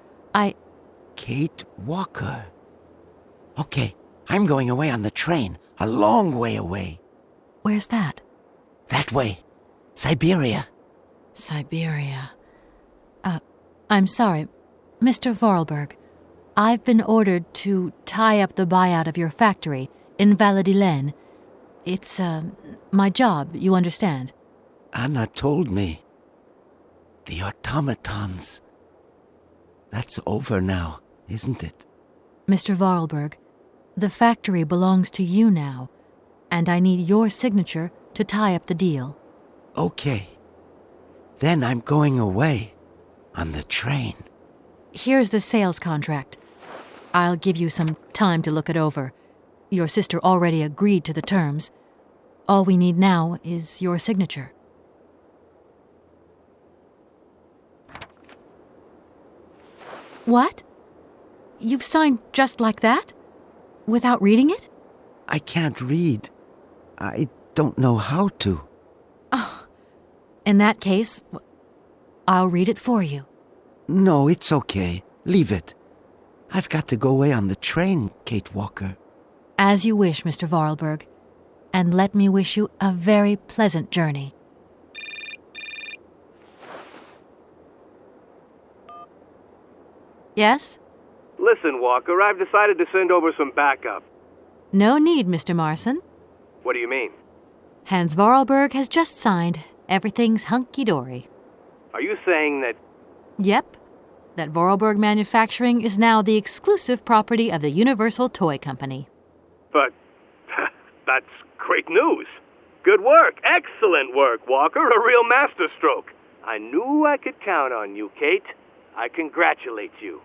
[SPEAKER 6] Kate Walker. Okay, I'm going away on the train. A long way away.
[SPEAKER 1] Where's that?
[SPEAKER 6] That way. Siberia.
[SPEAKER 1] Siberia. I'm sorry. Mr. Vorarlberg, I've been ordered to tie up the buyout of your factory in Valladolid. It's, my job, you understand.
[SPEAKER 6] Anna told me. The automatons. That's over now, isn't it?
[SPEAKER 1] Mr. Vorarlberg, the factory belongs to you now, and I need your signature to tie up the deal.
[SPEAKER 6] Okay. Then I'm going away on the train.
[SPEAKER 1] Here's the sales contract. I'll give you some time to look it over. Your sister already agreed to the terms. All we need now is your signature. What? You've signed just like that? Without reading it?
[SPEAKER 6] I can't read. I don't know how to.
[SPEAKER 1] Oh, in that case, I'll read it for you.
[SPEAKER 6] No, it's okay. Leave it. I've got to go away on the train, Kate Walker.
[SPEAKER 1] As you wish, Mr. Vorarlberg. And let me wish you a very pleasant journey. Yes?
[SPEAKER 2] Listen, Walker, I've decided to send over some backup.
[SPEAKER 1] No need, Mr. Marson.
[SPEAKER 2] What do you mean?
[SPEAKER 1] Hans Vorarlberg has just signed. Everything's hunky-dory.
[SPEAKER 2] Are you saying that...
[SPEAKER 1] Yep. That Vorarlberg Manufacturing is now the exclusive property of the Universal Toy Company.
[SPEAKER 2] But... that's great news. Good work. Excellent work, Walker. A real masterstroke. I knew I could count on you, Kate. I congratulate you.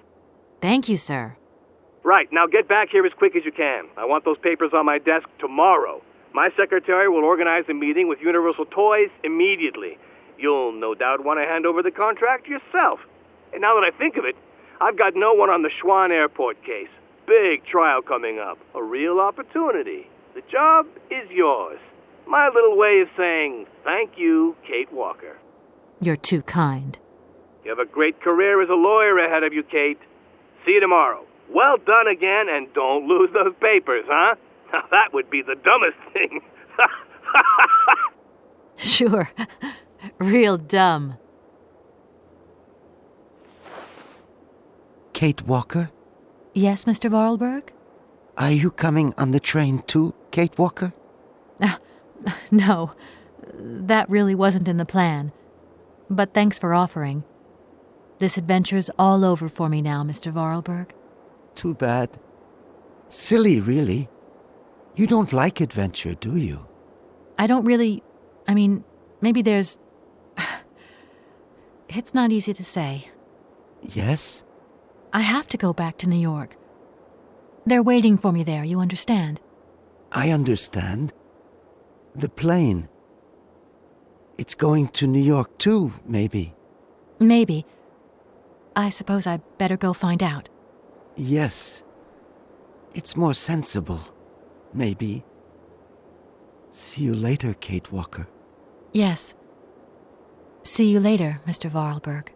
[SPEAKER 1] Thank you, sir.
[SPEAKER 2] Right, now get back here as quick as you can. I want those papers on my desk tomorrow. My secretary will organize a meeting with Universal Toys immediately. You'll no doubt want to hand over the contract yourself. And now that I think of it, I've got no one on the Schwann Airport case. Big trial coming up. A real opportunity. The job is yours. My little way of saying thank you, Kate Walker.
[SPEAKER 1] You're too kind.
[SPEAKER 2] You have a great career as a lawyer ahead of you, Kate. See you tomorrow. Well done again, and don't lose those papers, huh? Now that would be the dumbest thing.
[SPEAKER 1] Sure. Real dumb.
[SPEAKER 6] Kate Walker?
[SPEAKER 1] Yes, Mr. Vorarlberg?
[SPEAKER 6] Are you coming on the train too, Kate Walker?
[SPEAKER 1] No. That really wasn't in the plan. But thanks for offering. This adventure's all over for me now, Mr. Vorarlberg.
[SPEAKER 6] Too bad. Silly, really. You don't like adventure, do you?
[SPEAKER 1] I don't really... I mean, maybe there's... It's not easy to say.
[SPEAKER 6] Yes?
[SPEAKER 1] I have to go back to New York. They're waiting for me there, you understand?
[SPEAKER 6] I understand. The plane. It's going to New York too, maybe.
[SPEAKER 1] Maybe. I suppose I'd better go find out.
[SPEAKER 6] Yes. It's more sensible. Maybe. See you later, Kate Walker.
[SPEAKER 1] Yes. See you later, Mr. Vorarlberg.